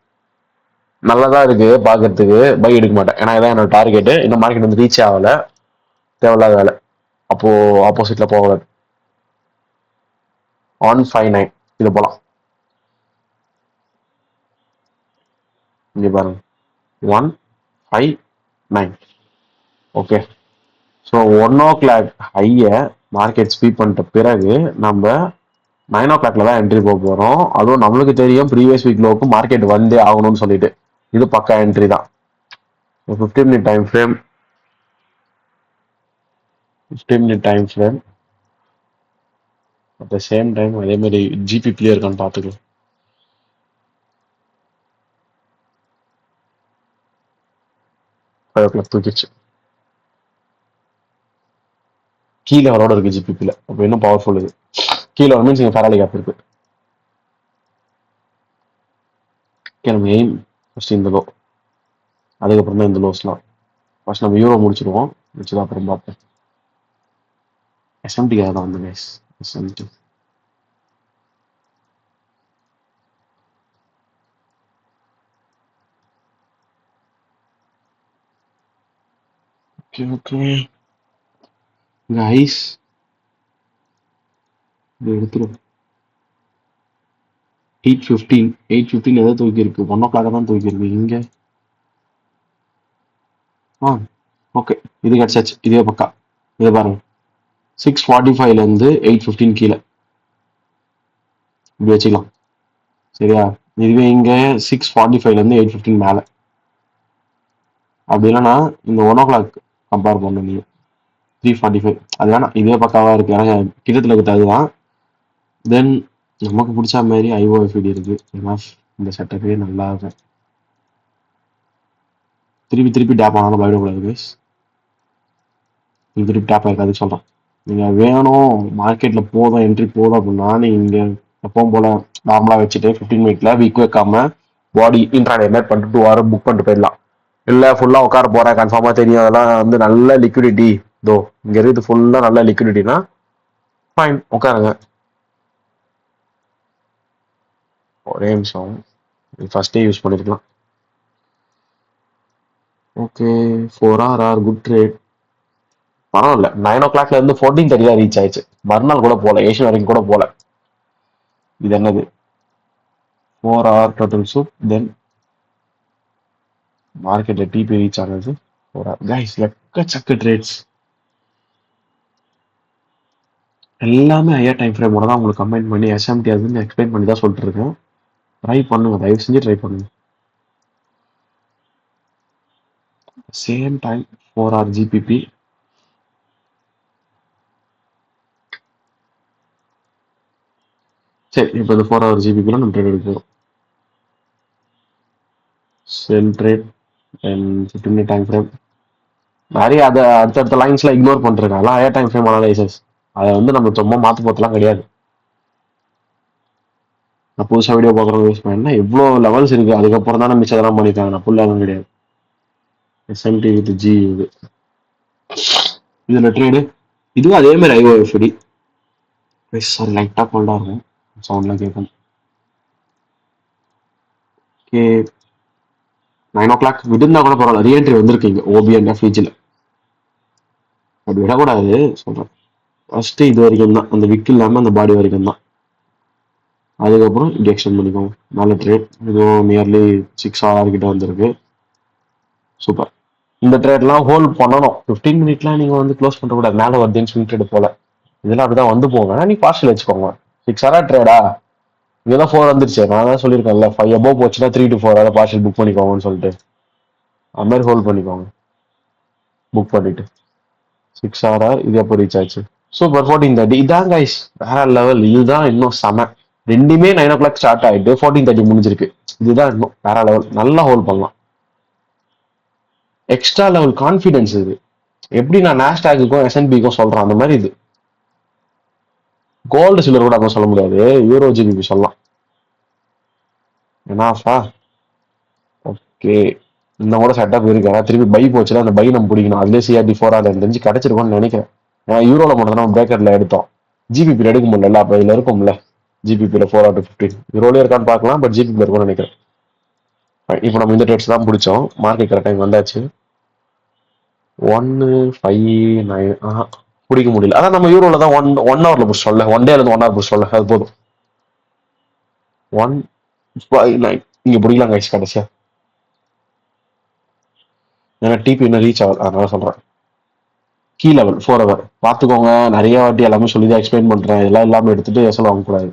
நல்லதா இருக்கு பாக்குறதுக்கு. பை எடுக்க மாட்டேன். ஏன்னா இதான் என்னோட டார்கெட். இன்னும் மார்க்கெட் வந்து ரீச் ஆகல. தேவையில்லாத வேலை. அப்போ ஆப்போசிட்ல போகல. 159 இது போலாம். இங்க பாருங்க 159. Okay. So 1 o'clock high market sweep பண்ணிட்ட பிறகு நம்ம 9 o'clock தான் என்ட்ரி போக போறோம். அதுவும் நம்மளுக்கு தெரியும் ப்ரீவியஸ் வீக் லோக்கு மார்க்கெட் வந்தே ஆகணும்னு சொல்லிட்டு. இது பக்கா என்ட்ரி தான். 15 minute time frame. 15 minute time frame. At the same time அதே மாதிரி ஜிபி கிளியர் இருக்கான்னு பார்த்துக்கலாம். 5 o'clock தூக்கிடுச்சு. கீழே அவரோட இருக்கு ஜிபிபியில். அப்போ இன்னும் பவர்ஃபுல் இது. கீழே மீன்ஸ் இங்கே ஃபேராலி கேப் இருக்கு. நம்ம எய்ம் ஃபர்ஸ்ட் இந்த லோ, அதுக்கப்புறம் தான் இந்த லோஸ்லாம். ஃபர்ஸ்ட் நம்ம யூரோ முடிச்சிருவோம், முடிச்சது அப்புறம் பார்ப்பேன். எஸ்எம்டிக்காக தான் வந்து கைஸ். எஸ்எம்டி ஓகே ஓகே இங்கே ஐஸ் இது எடுத்துரும். 8:15 எதாவது தூக்கி இருக்கு. 1 o'clock தான் தூக்கி இருக்கு இங்கே. ஓகே இது கிடச்சாச்சு. இதே பக்கா. இதை பாருங்க 6:45 8:15 கீழே இப்படி வச்சுக்கலாம். சரியா? இதுவே இங்கே 6:45 8:15 மேலே. அப்படி இல்லைன்னா இந்த 1 o'clock கம்பேர் பண்ண நீங்க 3:45 அது வேணாம். இதே பக்காவா இருக்கு. ஏன்னா கிட்டத்தில் இருக்கிறது அதுதான். தென் நமக்கு பிடிச்ச மாதிரி ஐஓஎஃப்டி இருக்கு. ஏன்னா இந்த செட்டப்பே நல்லா இருக்கும். திருப்பி டேப் ஆனாலும் பயப்படக்கூடாது கைஸ். திருப்பி டேப் ஆயிருக்காது சொல்கிறேன். நீங்கள் வேணும் மார்க்கெட்டில் போதும் என்ட்ரி போதும் அப்படின்னா நீங்கள் இங்கே எப்பவும் போல் நார்மலாக வச்சுட்டு 15 மினிட்ல வீக் வைக்காம பாடி இன்ட்ராடே மேட் பண்ணிட்டு 2 hour புக் பண்ணிட்டு போயிடலாம். இல்லை ஃபுல்லாக உட்கார போகிறேன் கன்ஃபார்மாக தெரியும் அதெல்லாம் வந்து நல்ல லிக்விடிட்டி தோ இங்கே இருக்குது ஃபுல்லாக நல்ல லிக்விடிட்டினா ஃபைன் உட்காருங்க. ஒரே நிமிஷம் ஃபர்ஸ்டே யூஸ் பண்ணிருக்கலாம். Okay 4 hour good trade. பரவாயில்ல. 9 o'clock 14:30 தான் ரீச் ஆயிடுச்சு. மறுநாள் கூட போல, ஏஷியன் வரைக்கும் கூட போல. இது என்னது 4 hour டோட்டல் சூப். தென் மார்க்கெட்ல டிபி ரீச் ஆனது 4 hour. கைஸ் எக்கச்சக்க ட்ரேட்ஸ் எல்லாமே ஹையர் டைம் ஃப்ரேமோட தான் உங்களுக்கு கம்பைன் பண்ணி எஸ்எம்டி அதுன்னு எக்ஸ்பிளைன் பண்ணி தான் சொல்லிட்டு இருக்கேன். ட்ரை பண்ணுங்க, தயவு செஞ்சு ட்ரை பண்ணுங்க. Same time 4 hour GBP. சரி இப்போ இந்த 4 hour ஜிபிபியில் நம்ம ட்ரேட் எடுக்கிறோம். Sell trade and 15 minute time frame. நிறைய அதை அடுத்தடுத்த லைன்ஸ்லாம் இக்னோர் பண்ணிருக்காங்க. அதெல்லாம் ஹையர் டைம் ஃப்ரேம் அனலைசஸ். அதை வந்து நம்ம ரொம்ப மாற்ற போத்தலாம் கிடையாது. நான் புதுசாக வீடியோ பார்க்குறவங்க யூஸ் பண்ணேன்னா எவ்வளோ லெவல்ஸ் இருக்குது. அதுக்கப்புறம் தான் மிச்சம் இதெல்லாம் பண்ணியிருக்காங்க. நான் ஃபுல்லாகவும் கிடையாது. எஸ்எம்டி வித் ஜி இது இதில் ட்ரேடு இதுவும் அதே மாதிரி ஐஓஎஃப்டி. சாரி லைட்டாக கோல்டாக இருக்கும் சவுண்ட்லாம் கேட்கும். ஓகே 9 o'clock விட்டுருந்தா கூட பரவாயில்ல. ரீஎன்ட்ரி வந்திருக்கீங்க ஓபி அண்ட் எஃப்இஜியில். அப்படி விடக்கூடாது சொல்கிறேன். ஃபஸ்ட்டு இது வரைக்கும் தான், அந்த விக் இல்லாமல் அந்த பாடி வரைக்கும் தான். அதுக்கப்புறம் இப்படி எக்ஸ்டெண்ட் பண்ணிக்கோங்க. நல்ல ட்ரேட். இதுவும் நியர்லி 6 hour கிட்ட வந்திருக்கு. சூப்பர். இந்த ட்ரேட்லாம் ஹோல்ட் பண்ணணும். 15 மினிட்லாம் நீங்கள் வந்து க்ளோஸ் பண்ணக்கூடாது. மேலே வருதுன்னு ஸ்விங் ட்ரேட் போல இதெல்லாம் அப்படிதான் வந்து போங்க. நீ பார்சல் வச்சுக்கோங்க. 6 hour ட்ரேடா இங்கதான் 4 வந்துருச்சு. நான் தான் சொல்லியிருக்கேன்ல 5 above போச்சுன்னா 3 to 4 hour பார்சல் புக் பண்ணிக்கோங்கன்னு சொல்லிட்டு அது மாதிரி ஹோல்ட் பண்ணிக்கோங்க. புக் பண்ணிட்டு 6 hour இது எப்போ ரீச் ஆச்சு. சூப்பர் 14:30 இதான் கைஸ் வேற லெவல். இதுதான் இன்னும் செம. ரெண்டுமே 9 o'clock ஸ்டார்ட் ஆயிட்டு 14:30 முடிஞ்சிருக்கு. இதுதான் இன்னும் வேற லெவல். நல்லா ஹோல்ட் பண்ணலாம். எக்ஸ்ட்ரா லெவல் கான்ஃபிடன்ஸ் இது. எப்படி நான் நாஸ்டாக்குக்கும் எஸ்என்பிக்கும் சொல்றேன் அந்த மாதிரி இது. கோல்டு சில்வர் கூட அப்போ சொல்ல முடியாது. யூரோ ஜிபிபி சொல்லலாம். என்னாஃபா ஓகே இந்த கூட செட்டப் இருக்கு. ஆனால் திருப்பி பை போச்சுன்னா அந்த பை நம்ம பிடிக்கணும். அதுலேயே சிஆர்டி 4 hour தெரிஞ்சு கிடைச்சிருக்கோம்னு நினைக்கிறேன். ஏன்னா யூரோல மட்டும் நம்ம பிரேக்கர்ல எடுத்தோம். ஜிபிபி எடுக்க முடியல. அப்போ இதுல இருக்கும்ல ஜிபிபியில் 4 out of 15 யூரோலயே இருக்கான்னு பார்க்கலாம். பட் ஜிபிபி இருக்கும்னு நினைக்கிறேன். இப்போ நம்ம இந்த ட்ரேட்ஸ் தான் பிடிச்சோம். மார்க்கெட் கரெக்ட் டைம் வந்தாச்சு. 159 பிடிக்க முடியல. அதான் நம்ம யூரோல தான் 1 hourல பிடிச்சோம்ல. 1 day 1 hour பிடிச்சோம்ல. அது போதும். 159 இங்க பிடிக்கலாம் கைஸ் கடைசியா. ஏன்னா டிபி இன்னும் ரீச் ஆகல அதனால சொல்றேன். கீ லெவல் 4 ஹவர் பார்த்துக்கோங்க. நிறைய வாட்டி எல்லாமே சொல்லி தான் எக்ஸ்பிளைன் பண்றேன். எல்லாம் இல்லாம எடுத்துட்டு எஸ்எல் வாங்கக்கூடாது.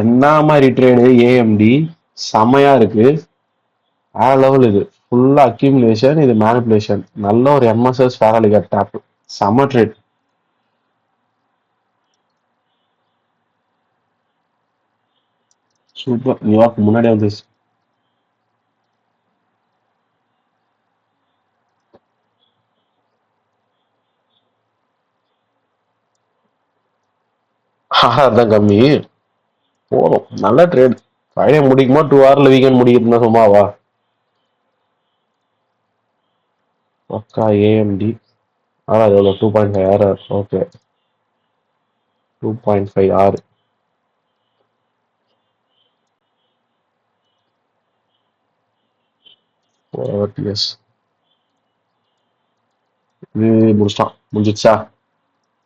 என்ன மாதிரி ட்ரேடு ஏஎம்டி செமையா இருக்கு. வேற லெவல் இது. ஃபுல்லா அக்யூமுலேஷன், இது மேனிபுலேஷன். நல்ல ஒரு எம்எஸ்எஸ் ஃபேரலிகர் டேப். செம ட்ரேட். சூப்பர். நியூயார்க் முன்னாடி வந்துச்சு. அதான் கம்மி. போதும். நல்ல ட்ரேட். ஃப்ரைடே முடிக்குமா 2 ஹவர்ல வீக்கெண்ட் முடிக்கிறதுனா சும்மாவா? பக்கா ஏஎம்டி. அது எவ்வளோ 2.5 ஆர். Okay 2.5 R. டிஎஸ் இது முடிச்சிட்டான். முடிஞ்சிச்சா?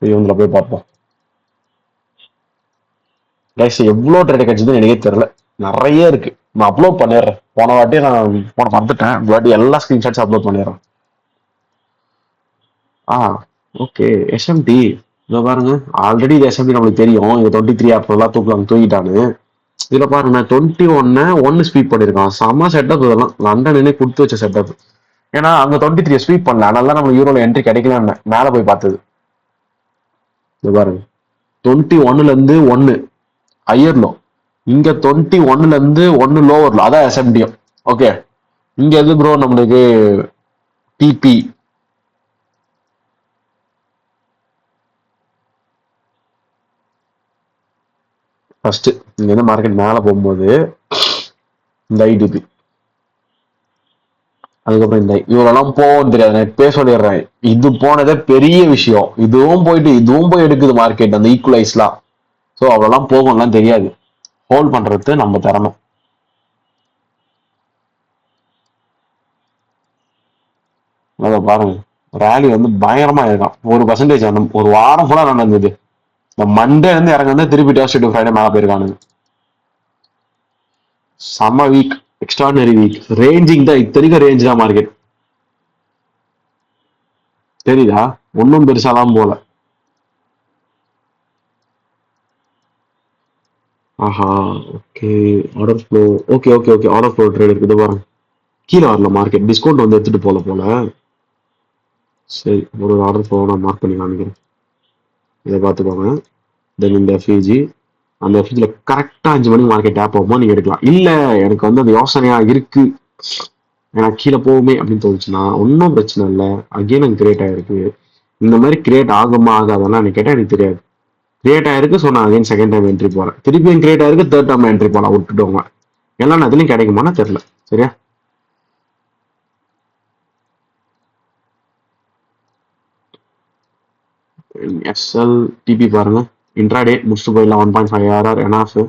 இவங்களை போய் பார்ப்போம். கைஸ் எவ்வளோ ட்ரேட் கிடைச்சதுன்னு எனக்கே தெரியல. நிறைய இருக்கு. நான் அப்லோட் பண்ணிடுறேன். போன வாட்டி நான் வந்துட்டேன். இந்த வாட்டி எல்லா ஸ்கிரீன்ஷாட்ஸ் அப்லோட் பண்ணிடுறேன். ஆ ஓகே. எஸ்எம்டி இதை பாருங்க. ஆல்ரெடி இது எஸ்எம்டி நம்மளுக்கு தெரியும். இது 23 ஆப்லாம் தூக்கிட்டானு. இதுல பாருங்க 21 ஸ்வீப் பண்ணிருக்கான். செம்ம செட்டப். இதெல்லாம் லண்டனே கொடுத்து வச்ச செட்டப். ஏன்னா அங்க 23 ஸ்வீப் பண்ணல. அதனால நம்ம யூரோல என்ட்ரி கிடைக்கலன்னு மேல போய் பார்த்தது. இது பாருங்க 21ல இருந்து 1 ஹையர்லோ. இங்க 21ல இருந்து 1 லோவர்லோ. அதான் எஸ்எம்டிஎம். ஓகே. இங்க எது ப்ரோ நம்மளுக்கு டிபி. ஃபர்ஸ்ட் இங்க இருந்து மார்க்கெட் மேல போகும்போது இந்த ஐடிபி, அதுக்கப்புறம் இந்த இவரெல்லாம் போகும் தெரியாது. நான் இப்பயே சொல்லிடுறேன். இது போனதே பெரிய விஷயம். இதுவும் போய் எடுக்குது மார்க்கெட் அந்த ஈக்குவலைஸ்லாம். ஸோ அவ்வளோலாம் போகும்லாம் தெரியாது. ஹோல்ட் பண்றது நம்ம தரணும். அதை பாருங்க. ரேலி வந்து பயங்கரமா இருக்கும். 1% அந்த ஒரு வாரம் ஃபுல்லா நடந்தது. இந்த மண்டே இருந்து இறங்க திருப்பி டர்ஸ்டே டு ஃப்ரைடே மேல போயிருக்கானுங்க. செம வீக். Extraordinary week. ரேஞ்சிங் தான். இத்தனைக்கும் ரேஞ்ச் தான் மார்க்கெட். தெரியுதா? ஒன்றும் பெருசாலாம் போல. ஆஹா. Okay. Order flow. Okay order flow trade இருக்குது பாருங்க. கீழே வரல மார்க்கெட். டிஸ்கவுண்ட் வந்து எடுத்துட்டு போல. சரி, ஒரு ஆர்டர் ஃப்ளோ நான் மார்க் பண்ணி காமிக்கிறேன். இதை பார்த்துக்கோங்க. தென் இந்த எஃப்இஜி. அந்த எஃப்இஜியில் கரெக்டாக 5 மணிக்கு மார்க்கெட் டேப் ஆகும்போது நீங்கள் எடுக்கலாம். இல்லை எனக்கு வந்து அந்த யோசனையா இருக்கு, எனக்கு கீழே போகுமே அப்படின்னு தோணுச்சுன்னா ஒன்றும் பிரச்சனை இல்லை. அகெயின் எனக்கு கிரியேட் ஆயிருக்கு. இந்த மாதிரி கிரியேட் ஆகுமா ஆகாதெல்லாம் எனக்கு கேட்டால் எனக்கு தெரியாது. கிரியேட் ஆயிருக்கு. ஸோ நான் அகைன் செகண்ட் டைம் என்ட்ரி போகிறேன். திருப்பியும் கிரியேட் ஆயிருக்கு. தேர்ட் டைம் என்ட்ரி போகலாம். விட்டுட்டோங்க. எல்லாம் அதுலையும் கிடைக்குமான்னு தெரியல. சரியா? எஸ்எல் டிபி பாருங்க. இன்ட்ராடே முடிச்சுட்டு போயிடலாம். 1.5 ஆர்ஆர் என்ஆஃப்.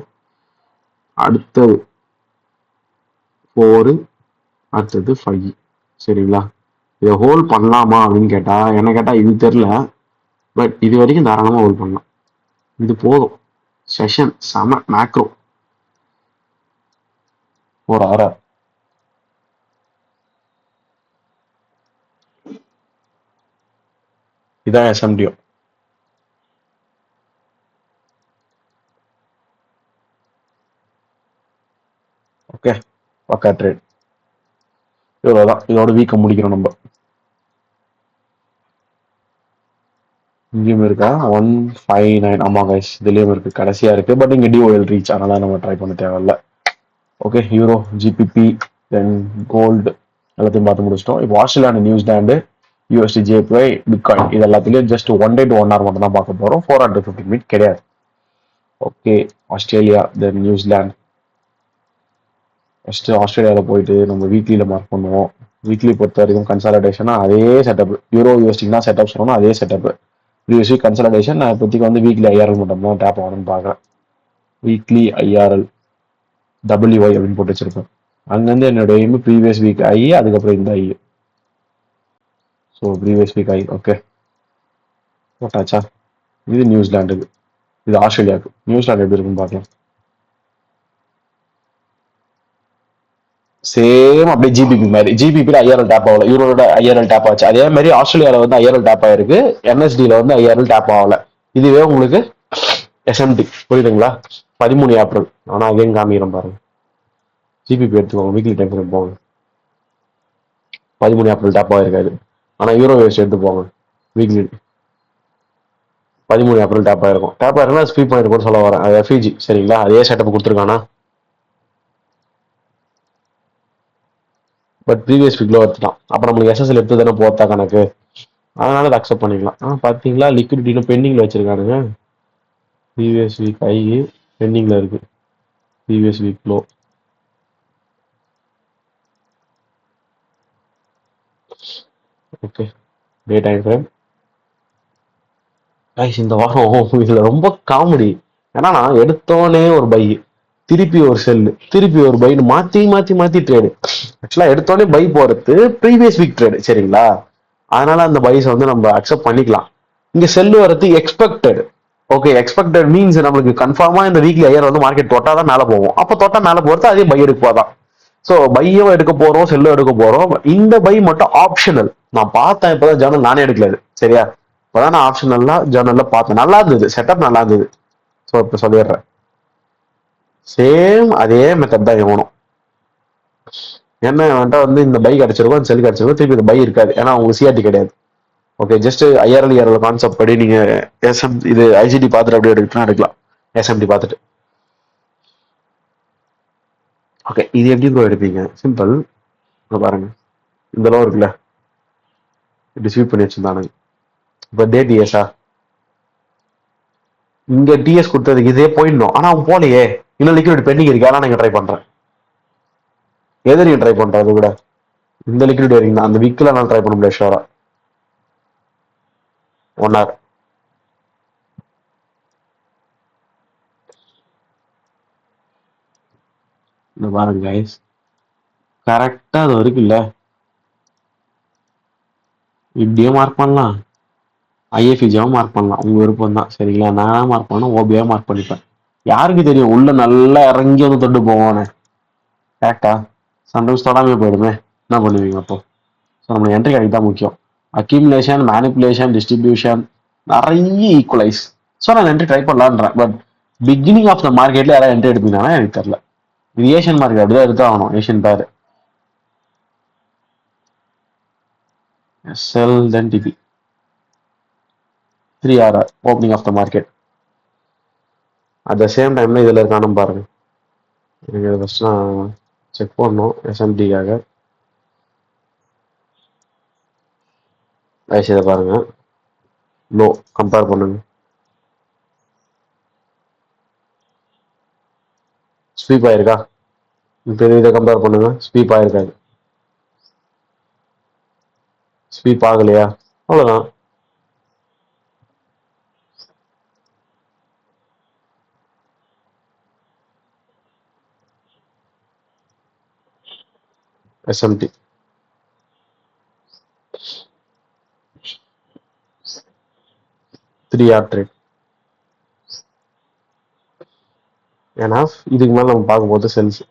அடுத்தது 4, அடுத்தது 5. சரிங்களா? இதை ஹோல்ட் பண்ணலாமா அப்படின்னு கேட்டா என்ன கேட்டா இது தெரியல. பட் இது வரைக்கும் தாராளமா ஹோல்ட் பண்ணலாம். இது போதும். செஷன் செம மேக்ரோ. ஒரு ஆர்ஆர். இதான் எஸ்எம்டிஓ. ஓகே. பக்கா ட்ரேட். இவ்வளவுதான். இதோட வீக்க முடிக்கிறோம் நம்ம. இங்கேயும் இருக்கா 159. ஆமா கைஸ், இதுலயும் இருக்கு. கடைசியா இருக்கு. பட் இங்க டிஓஎல் ரீச். அதனால நம்ம ட்ரை பண்ண தேவையில்ல. ஓகே. யூரோ, ஜிபிபி, தென் கோல்டு எல்லாத்தையும் பார்த்து முடிச்சிட்டோம். இப்போ Australia, New Zealand, USD, JBI, bitcoin இது எல்லாத்துலயும் ஜஸ்ட் 1 டே to 1 hour மட்டும் தான் பார்க்க போறோம். 4 hour to 15 minutes கிடையாது. ஓகே. ஆஸ்திரேலியா, தென் நியூசிலாந்து. ஃபர்ஸ்ட் ஆஸ்திரேலியாவில் போயிட்டு நம்ம வீக்லியில் மார்க் பண்ணுவோம். வீக்லி பொறுத்த வரைக்கும் கன்சாலிடேஷனா அதே செட்டப். யூரோ யூஎஸ்டினா செட்டப் சொல்லணும், அதே செட்டப். Previous week consolidation. நான் இப்போதைக்கு வந்து வீக்லி ஐஆர்எல் மட்டும் தான் டேப் ஆகணும்னு பார்க்குறேன். வீக்லி ஐஆர்எல் டபிள்யூஒய் அப்படின்னு போட்டு வச்சிருப்பேன். அங்கேருந்து என்னோட எய்ம் ப்ரீவியஸ் வீக் ஐ, அதுக்கப்புறம் இந்த high. So previous week high. Okay போட்டாச்சா? இது நியூசிலாண்டுக்கு. இது ஆஸ்திரேலியாவுக்கு. நியூசிலாந்து எப்படி இருக்குன்னு பார்க்கலாம். சேம் அப்படியே ஜிபிபி மாதிரி ஜிபிபியில் ஐஆர்எல் டேப் ஆகல, யூரோட ஐஆர்எல் டேப் ஆச்சு. அதே மாதிரி ஆஸ்திரேலியாவில் வந்து ஐஆர்எல் டேப் ஆயிருக்கு, என்எஸ்டியில் வந்து ஐஆர்எல் டேப் ஆகல. இதுவே உங்களுக்கு எஸ்எம்டி புரியுதுங்களா? 13 ஏப்ரல். ஆனால் அகைன் காமிக்கிறோம் பாருங்க. ஜிபிபி எடுத்துக்கோங்க, வீக்லி டைம் ஃப்ரேம் போங்க. 13 ஏப்ரல் டேப் ஆயிருக்காது. ஆனால் யூரோ வேஸ்ட் எடுத்து போங்க, வீக்லி 13 ஏப்ரல் டேப் ஆயிருக்கும். டேப் ஆயிருக்குன்னா ஸ்பீட் பண்ணிருக்கும்னு சொல்ல வரேன். அது எஃப்இஜி சரிங்களா? அதே செட்டப் கொடுத்துருக்கானா, பட் ப்ரீவியஸ் வீக்ல எடுத்துட்டான். அப்புறம் நம்மளுக்கு எஸ்எஸ்எல் எடுத்து தானே போத்தா கணக்கு, அதனால அதை அக்செப்ட் பண்ணிக்கலாம். பார்த்தீங்களா, லிக்விடிட்டின்னு பெண்டிங்ல வச்சிருக்கானுங்க. ப்ரீவியஸ் வீக் ஐ பெண்டிங்ல இருக்கு, ப்ரீவியஸ் வீக் லோ. ஓகே, டே டைம் ஃப்ரேம். இந்த வாரம் இதுல ரொம்ப காமெடி. ஏன்னா நான் எடுத்தோடனே ஒரு பை, திருப்பி ஒரு செல்லு, திருப்பி ஒரு பைன்னு மாத்தி மாத்தி மாத்தி ட்ரேடு. ஆக்சுவலா எடுத்தோடனே பை போறது ப்ரீவியஸ் வீக் ட்ரேடு சரிங்களா? அதனால அந்த பைஸ் வந்து நம்ம அக்செப்ட் பண்ணிக்கலாம். இங்க செல்லு வரது எக்ஸ்பெக்டட். ஓகே, எக்ஸ்பெக்டட் மீன்ஸ் நம்மளுக்கு கன்ஃபார்மா இந்த வீக்லி ஐயர் வந்து மார்க்கெட் தொட்டா தான் மேல போகும். அப்ப தொட்டா மேல போறது அதே பை எடுப்பாதான். ஸோ பையும் எடுக்க போறோம், செல்லும் எடுக்க போறோம். இந்த பை மட்டும் ஆப்ஷனல். நான் பார்த்தேன் இப்பதான் ஜேர்னல், நானே எடுக்கல இது சரியா? இப்பதான் நான் ஆப்ஷனல்லா ஜேர்னல்ல பார்த்தேன், நல்லா இருந்தது, செட்டப் நல்லா இருந்தது. ஸோ இப்ப சொல்லிடுறேன், சேம் அதே மெத்தட் தான் இவனும். என்ன வந்துட்டா வந்து இந்த பை கிடைச்சிருக்கும், செல் கிடைச்சிருக்கும், திருப்பி இந்த பை இருக்காது, ஏன்னா உங்களுக்கு சிஆர்டி கிடையாது. Okay, just IRL ARL concept படி நீங்க எஸ்எம் இது ஐஜிடி பார்த்துட்டு அப்படியே எடுக்கலாம், எஸ்எம்டி பார்த்துட்டு. ஓகே, இது எப்படி ப்ரோ எடுப்பீங்க? சிம்பிள், பாருங்க, இந்த லோ இருக்குல்ல, இப்படி ஸ்வீப் பண்ணி வச்சிருந்தானுங்க. இப்போ டே டிஎஸ்ஆ, இங்க டிஎஸ் கொடுத்ததுக்கு இதே போயிடணும், ஆனா அவன் போலையே. இன்னும் லிக்விட் பெண்டிங் இருக்கு, ஆனா நீங்க ட்ரை பண்றேன். எது நீங்க ட்ரை பண்ற அது கூட இந்த லிக்விட் வரைக்கும் தான், அந்த வீக்ல நான் ட்ரை பண்ண முடியாது ஷோரா. 1 hour இந்த பாருங்க கைஸ், கரெக்டா அது இருக்குல்ல, இப்படியே மார்க் பண்ணலாம், ஐஎஃப்இஜியாவும் மார்க் பண்ணலாம், உங்க விருப்பம் தான் சரிங்களா? நானா மார்க் பண்ண ஓபியா மார்க் பண்ணிப்பேன். யாருக்கு தெரியும் உள்ள நல்லா இறங்கி வந்து தொட்டு போவானே, கரெக்டா? சம்டைம்ஸ் தொடாமே போயிடுமே, என்ன பண்ணுவீங்க அப்போ? ஸோ நம்மளுக்கு என்ட்ரி கிடைக்கு தான் முக்கியம். அக்யூமுலேஷன், மேனிப்புலேஷன், டிஸ்ட்ரிபியூஷன், நிறைய ஈக்குவலைஸ். ஸோ நான் என்ட்ரி ட்ரை பண்ணலான்றேன். பட் பிகினிங் ஆஃப் த மார்க்கெட்ல யாராவது என்ட்ரி எடுப்பீங்கன்னா எனக்கு தெரியல. இது ஏஷியன் மார்க்கெட், அப்படிதான் எடுத்து ஆகணும். Asian pair sell then TP 3 hour opening of the market. At the same டைம்ல இதுல இருக்கானு பாருங்க. எனக்கு ஃபர்ஸ்ட் நான் செக் பண்ணணும் எஸ்எம்டிக்காக. ஐஸ் இதை பாருங்க, லோ கம்பேர் பண்ணுங்க, ஸ்வீப் ஆயிருக்கா? இப்போ இதை கம்பேர் பண்ணுங்க, ஸ்வீப் ஆயிருக்காது. ஸ்வீப் ஆகலையா? அவ்வளவுதான். SMT 3 hour trade. ஏன்னா இதுக்கு மேல நம்ம பார்க்கும்போது செல்ஸ்,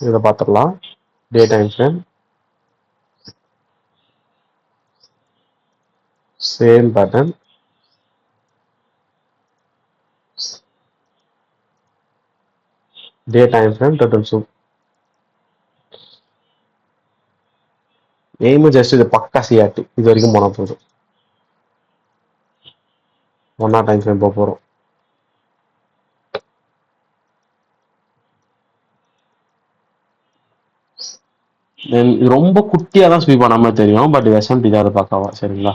இதை பார்த்துடலாம். டே டைம் ஃப்ரேம் சேம் பேட்டர்ன், டே time frame total soup. Aim just இது பக்கா சிஆர்டி, இது வரைக்கும் போனா போதும். 1 hour டைம் ஃப்ரேம் போக போறோம். இது ரொம்ப குட்டியா தான் ஸ்வீப் பண்ணாம தெரியும், பட் எஸ்எம்டி தான் அதை பார்க்கவா சரிங்களா?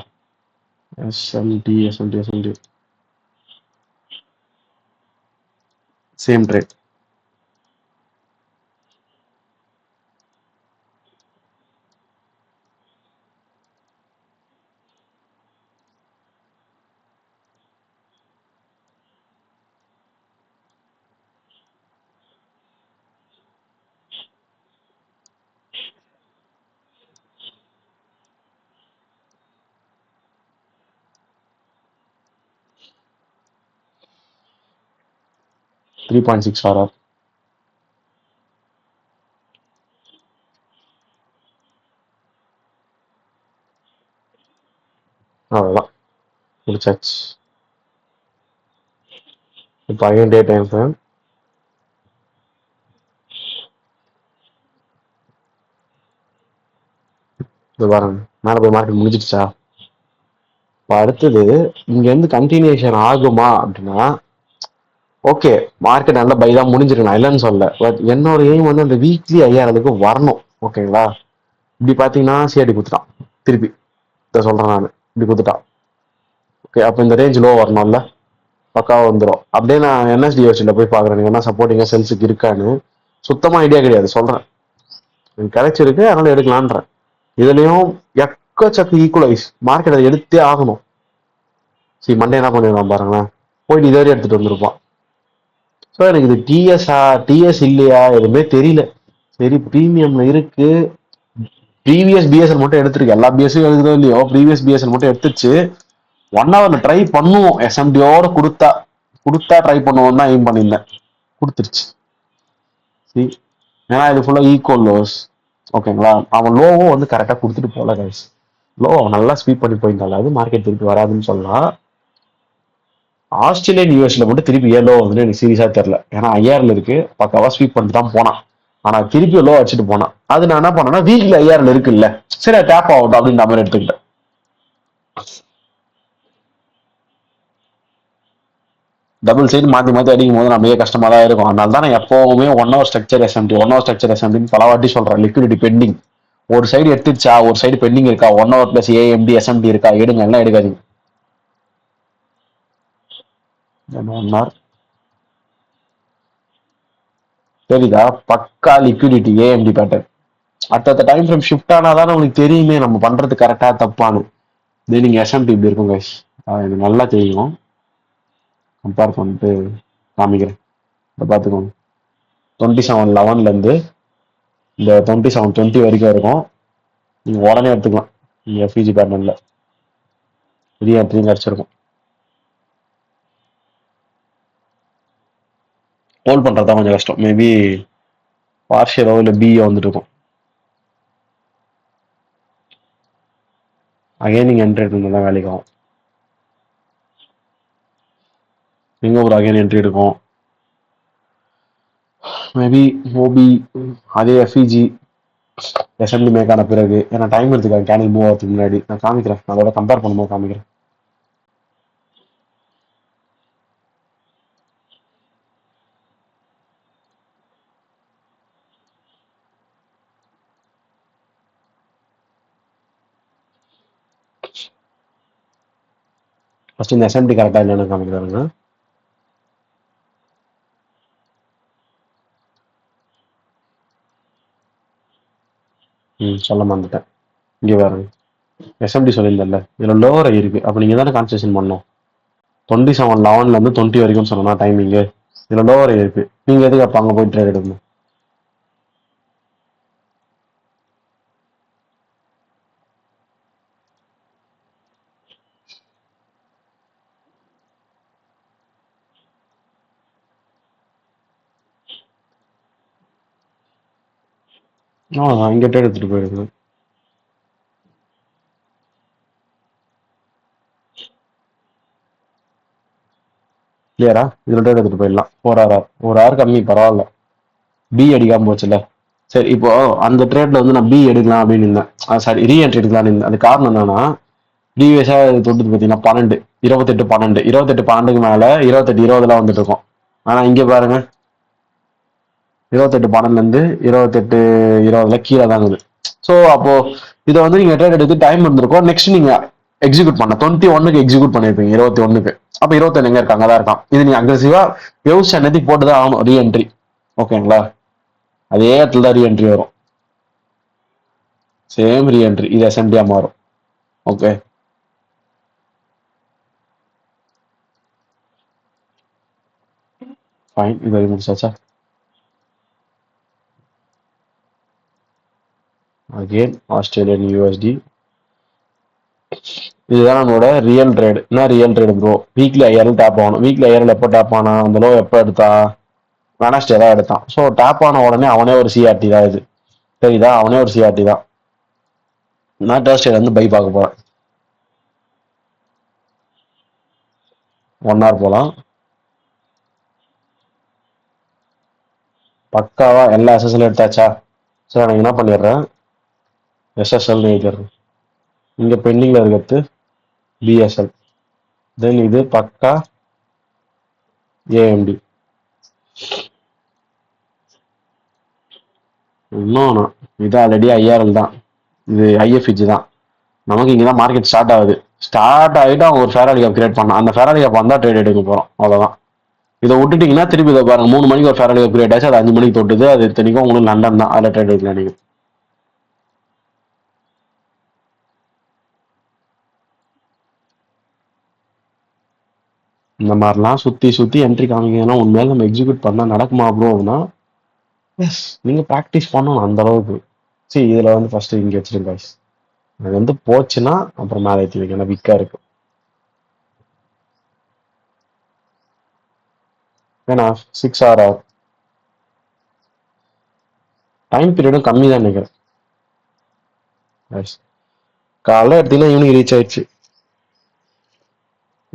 SMT SMT SMT same trade. Three 3.6 hour அவ்வளோதான், முடிச்சாச்சு. இப்போ அகைன் டே டைம் ஃப்ரேம். இது பாருங்க, மேலே போய் மார்க்கெட் முடிஞ்சிடுச்சா? இப்போ அடுத்தது இங்கேருந்து கண்டினியூஷன் ஆகுமா அப்படின்னா, ஓகே மார்க்கெட் நல்ல பை தான் முடிஞ்சிருக்கலாம், இல்லைன்னு சொல்ல. பட் என்னோட எய்ம் வந்து அந்த வீக்லி 5000க்கு வரணும். ஓகேங்களா? இப்படி பார்த்தீங்கன்னா சிஆர்டி குத்துட்டான் திருப்பி. இதை சொல்கிறேன் நான், இப்படி குத்துட்டான். ஓகே, அப்போ இந்த ரேஞ்ச் லோ வரணும்ல, பக்காவாக வந்துடும். அப்படியே நான் என்எஸ்டிஎஃப்சியில் போய் பார்க்குறேன் நீங்கள் என்ன சப்போர்ட்டிங்காக செல்ஸுக்கு இருக்கான்னு. சுத்தமாக ஐடியா கிடையாது, சொல்கிறேன். எனக்கு கிடைச்சிருக்கு, அதனால எடுக்கலான்றேன். இதுலயும் எக்கச்சக்க ஈக்குவலைஸ், மார்க்கெட் அதை எடுத்தே ஆகணும். சரி, மண்டே என்ன பண்ணிடுவான் பாருங்களேன், போயிட்டு இதே எடுத்துட்டு வந்திருப்பான். ஸோ எனக்கு இது டிஎஸ்ஆ டிஎஸ் இல்லையா எதுவுமே தெரியல. சரி, ப்ரீமியம்ல இருக்கு. ப்ரீவியஸ் பிஎஸ்எல் மட்டும் எடுத்துருக்கு, எல்லா பிஎஸ்ஸும் எழுதுதோ இல்லையோ, ப்ரீவியஸ் பிஎஸ்எல் மட்டும் எடுத்துச்சு. 1 ஹவர்ல ட்ரை பண்ணுவோம், எஸ்எம்டியோட கொடுத்தா கொடுத்தா ட்ரை பண்ணுவோம் தான் எய்ம் பண்ணியிருந்தேன். கொடுத்துருச்சு. சரி, ஏன்னா இது ஃபுல்லா ஈக்குவல் லோஸ். ஓகேங்களா? அவன் லோவும் வந்து கரெக்டாக கொடுத்துட்டு போல கைஸ். லோ நல்லா ஸ்வீப் பண்ணி போயிருந்தால அது மார்க்கெட் திருப்பி வராதுன்னு சொல்லலாம். ஆஸ்திரேலியன் யூஎஸ்ல மட்டும் திருப்பி ஏன் லோ வந்து எனக்கு சீரியஸா தெரியல. ஏன்னா ஐஆர்ல இருக்கு, பக்காவா ஸ்வீப் பண்ணிட்டு தான் போனான். ஆனா திருப்பி லோ வச்சுட்டு போனான். அது நான் என்ன பண்ணேன்னா, வீக்ல ஐஆர்ல இருக்குல்ல, சரி டேப் ஆகட்டும் அப்படின்ற மாதிரி எடுத்துக்கிட்டேன். டபுள் சைடு மாத்தி மாத்தி அடிக்கும் போது நம்மளே கஷ்டமா தான் இருக்கும். அதனால தான் நான் எப்பவுமே 1 hour structure SMT 1 hour structure எஸ்எம்டின்னு பல வாட்டி சொல்றேன். லிக்விடிட்டி பெண்டிங், ஒரு சைடு எடுத்துச்சா, ஒரு சைடு பெண்டிங் இருக்கா, 1 ஹவர் பிளஸ் ஏஎம்டி எஸ்எம்டி இருக்கா, எடுங்க, எல்லாம் எடுக்காதீங்க. 1 ஹவர் தெரியுதா? பக்கா லிக்விடிட்டி ஏஎம்டி பேட்டர்ன். அடுத்த டைம் ஃப்ரேம் ஷிஃப்ட் ஆனாதான் உங்களுக்கு தெரியுமே நம்ம பண்றது கரெக்டா தப்பானு. இது நீங்க எஸ்எம்டி இப்படி இருக்கும் கைஸ், எனக்கு நல்லா தெரியும். கம்பேர் பண்ணிட்டு காமிக்கிறேன், இதை பார்த்துக்கோங்க. 2711 இருந்து இந்த 2720 வரைக்கும் இருக்கும். நீங்க உடனே எடுத்துக்கலாம். நீங்க எஃபிஜி பேட்டர்ன்ல பெரிய என்ட்ரியும் கிடைச்சிருக்கும். ஹோல்ட் பண்றதா கொஞ்சம் கஷ்டம். மேபி பார்ஷியலோ இல்லை பியோ வந்துட்டு இருக்கும். அகைன் நீங்க என்ட்ரி எடுத்து தான் வேலைக்கு ஆகும். நீங்க ஒரு அகைன் என்ட்ரி எடுக்கும். மேபி ஓபி அதே எஃப்இஜி எஸ்எம்டி மேக் ஆன பிறகு, ஏன்னா டைம் எடுத்துக்காங்க கேண்டில் மூவ் ஆகிறதுக்கு முன்னாடி. நான் காமிக்கிறேன், அதோட கம்பேர் பண்ணும்போது காமிக்கிறேன். ஃபர்ஸ்ட் இந்த எஸ்எம்டி கரெக்டா இல்லைன்னு காமிக்கிறாருங்க. சொல்ல மறந்துட்டேன். இங்கே பாருங்க, எஸ்எம்டி சொல்லியிருந்தேன்ல, இதுல லோவர் இருக்கு. அப்ப நீங்க தானே கான்சன்ட்ரேஷன் பண்ணணும். 2711 இருந்து 20 வரைக்கும் சொன்னா டைமிங்கு, இதுல லோவர் இருக்கு. நீங்க எதுக்கு அப்ப அங்க போய் ட்ரேட் எடுக்கணும்? இங்க ட்ரேட் எடுத்துட்டு போயிடுங்க. கிளியரா? இதுல ட்ரேட் எடுத்துட்டு போயிடலாம். 4 ஹவர், 1 ஹவர் கம்மி பரவாயில்ல. பி அடிக்காம போச்சுல. சரி, இப்போ அந்த ட்ரேட்ல வந்து நான் பி எடுக்கலாம் அப்படின்னு இருந்தேன். சாரி, ரீஎன்ட்ரி எடுக்கலாம்னு இருந்தேன். அது காரணம் என்னன்னா, ப்ரீவியஸா தொட்டு பார்த்தீங்கன்னா 12 28 12 28 12க்கு மேல 28 20 வந்துட்டு இருக்கும். ஆனா இங்க பாருங்க, 28 12ல இருந்து 28 20 கீழே தான் இருக்குது. ஸோ அப்போ இதை வந்து நீங்க ட்ரேட் எடுத்து டைம் இருந்திருக்கும். நெக்ஸ்ட் நீங்க எக்ஸிக்யூட் பண்ண 21க்கு எக்ஸிக்யூட் பண்ணிருப்பீங்க, 21க்கு. அப்ப 21 எங்க இருக்காங்க, தான் இருக்கான். இது நீங்க அக்ரெசிவா யோசிச்ச அன்னைக்கு போட்டுதான் ஆகணும் ரீஎன்ட்ரி. ஓகேங்களா? அதே இடத்துல தான் ரீஎன்ட்ரி வரும். சேம் ரீஎன்ட்ரி, இது எஸ்எம்டியா மாறும். Okay, fine. இது வரை முடிச்சாச்சா? Again Australian USD. இதுதான் நம்மளோட ரியல் ட்ரேடு. என்ன real trade bro? Weekly 5000 tap ஆகணும். வீக்லி 5000 எப்போ டேப் ஆனா, அந்த லோ எப்போ எடுத்தா? வெனஸ்டே தான் எடுத்தான். ஸோ டேப் ஆன உடனே அவனே ஒரு சிஆர்டி தான். இது தெரியுதா? அவனே ஒரு சிஆர்டி தான். நான் டர்ஸ்டே வந்து பை பார்க்க போறேன். 1 hour போலாம். பக்காவா எல்லா எஸ்எஸ்எல் எடுத்தாச்சா? சரி நான் என்ன பண்ணிடுறேன், எஸ்எஸ்எல் எழுதிடுறேன். இங்க பெண்டிங்ல இருக்கிறது பிஎஸ்எல். தென் இது பக்கா ஏஎம்டி. இன்னொன்று, இது ஆல்ரெடி ஐஆர்எல் தான், இது ஐஎஃப்ஹெச் தான். நமக்கு இங்கே தான் மார்க்கெட் ஸ்டார்ட் ஆகுது. ஸ்டார்ட் ஆகிட்டு அவங்க ஒரு ஃபேராலி கேப் கிரியேட் பண்ணான். அந்த ஃபேராலி கேப் வந்தால் ட்ரேட் எடுக்க போகிறோம், அவ்வளோதான். இதை விட்டுட்டீங்கன்னா திருப்பி இதை பாருங்க, 3 மணிக்கு ஒரு ஃபேராலி கேப் கிரியேட் ஆச்சு, அது 5 மணிக்கு தொட்டுது. அது இத்தனைக்கும் உங்களுக்கு லண்டன் தான், அதில் ட்ரேட் எடுக்கலாம் நீங்கள். இந்த மாதிரிலாம் சுற்றி சுற்றி என்ட்ரி காமிங்கன்னா உண்மையில நம்ம எக்ஸிக்யூட் பண்ணால் நடக்குமா ப்ரோ அப்படின்னா, எஸ் நீங்கள் ப்ராக்டிஸ் பண்ணணும் அந்த அளவுக்கு. சரி இதில் வந்து ஃபர்ஸ்ட் இங்கே வச்சிருங்க guys. அது வந்து போச்சுன்னா அப்புறம் மேலே ஏற்றி வைக்க, ஏன்னா விக்கா இருக்கு. ஏன்னா 6 hour டைம் பீரியடும் கம்மி தான் நினைக்கிறேன். Yes. காலைல எடுத்தீங்கன்னா ஈவினிங் ரீச் ஆயிடுச்சு,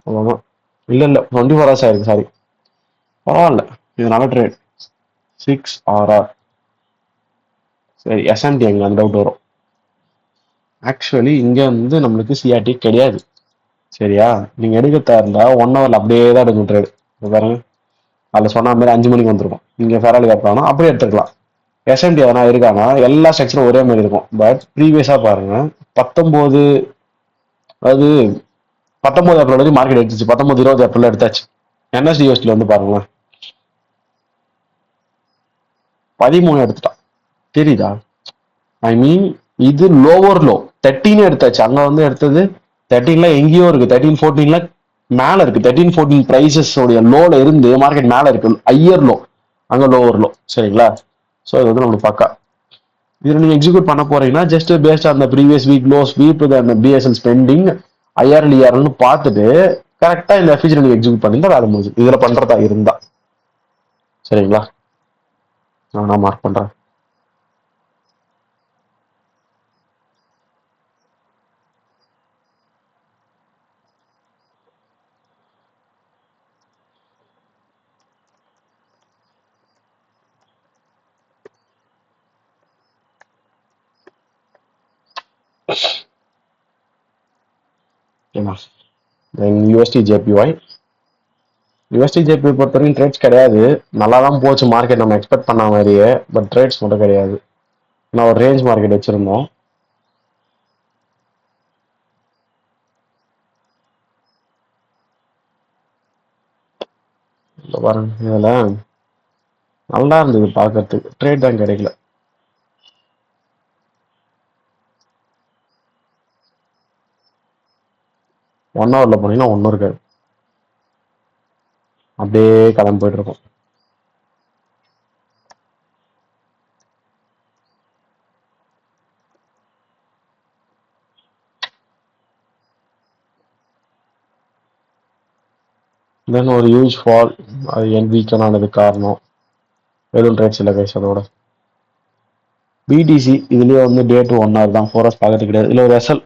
அவ்வளோதான். இல்லை 24 hours ஆயிருக்கு, சாரி. பரவாயில்ல, இது நல்ல ட்ரேட். 6 hour. சரி எஸ்என்டி எங்க அந்த டவுட் வரும். ஆக்சுவலி இங்க வந்து நம்மளுக்கு சிஆர்டி கிடையாது, சரியா? நீங்க எடுக்க இருந்தா 1 hourல அப்படியே தான் எடுக்கும் ட்ரேட். பாருங்க, அதில் சொன்ன மாதிரி 5 மணிக்கு வந்துருக்கும். இங்க ஃபெராலி கேட்பானா அப்படியே எடுத்துக்கலாம். எஸ்என்டி எதனா இருக்கானா, எல்லா ஸ்ட்ரக்சரும் ஒரே மாதிரி இருக்கும். பட் ப்ரீவியஸா பாருங்க, 19, அதாவது 19 ஏப்ரல் வரைக்கும் மார்க்கெட் எடுத்துச்சு. 19, 20 ஏப்ரல் எடுத்தாச்சு. என்எஸ்டிஎஸ்டில வந்து பாருங்களேன், 13 எடுத்துட்டான். தெரியுதா? ஐ மீன் இது லோவர் லோ 13 எடுத்தாச்சு. அங்க வந்து எடுத்தது 13ல எங்கேயோ இருக்கு, 13, 14ல மேல இருக்கு. 13, 14 பிரைசஸ் உடைய லோல இருந்து மார்க்கெட் மேல இருக்கு, ஐயர் லோ, அங்க லோவர் லோ, சரிங்களா? ஸோ இது வந்து நம்மளுக்கு பக்கா. இதுல நீங்க எக்ஸிக்யூட் பண்ண போறீங்கன்னா ஜஸ்ட் பேஸ்ட் அந்த ப்ரீவியஸ் வீக் லோ ஸ்வீப், அந்த பிஎஸ்எல் ஸ்பெண்டிங், ஐஆர்எல் இஆர்எல்னு பார்த்துட்டு கரெக்டா இந்த எஃபிஜியில் நீங்க எக்ஸிக்யூட் பண்ணிருந்தா வேலை முடிஞ்சு. இதுல பண்றதா இருந்தா, சரிங்களா? நான் மார்க் பண்றேன். USD JPY. யூஎஸ்டி ஜேபி பொறுத்த வரைக்கும் ட்ரேட்ஸ் கிடையாது. நல்லா தான் போச்சு மார்க்கெட், நம்ம எக்ஸ்பெக்ட் பண்ண மாதிரியே. பட் ட்ரேட்ஸ் மட்டும் கிடையாது. நான் ஒரு ரேஞ்ச் மார்க்கெட் வச்சிருந்தோம். பாருங்க, இதுல நல்லா இருந்தது பார்க்கறதுக்கு, ட்ரேட் தான் கிடைக்கல. 1 hourல போனீங்கன்னா ஒன்றும் இருக்காது, அப்படியே கிளம்பி போயிட்டு இருக்கும். தென் ஒரு ஹியூஜ் ஃபால், அது என் வீக்கன் ஆனது காரணம். எதுவும் ட்ரேட்ஸ் இல்லை கைஸ் அதோட. பிடிசி இதுலயே வந்து டே டு 1 hour தான், 4 hours பார்க்கறது கிடையாது. இதுல ஒரு எஸ்எல்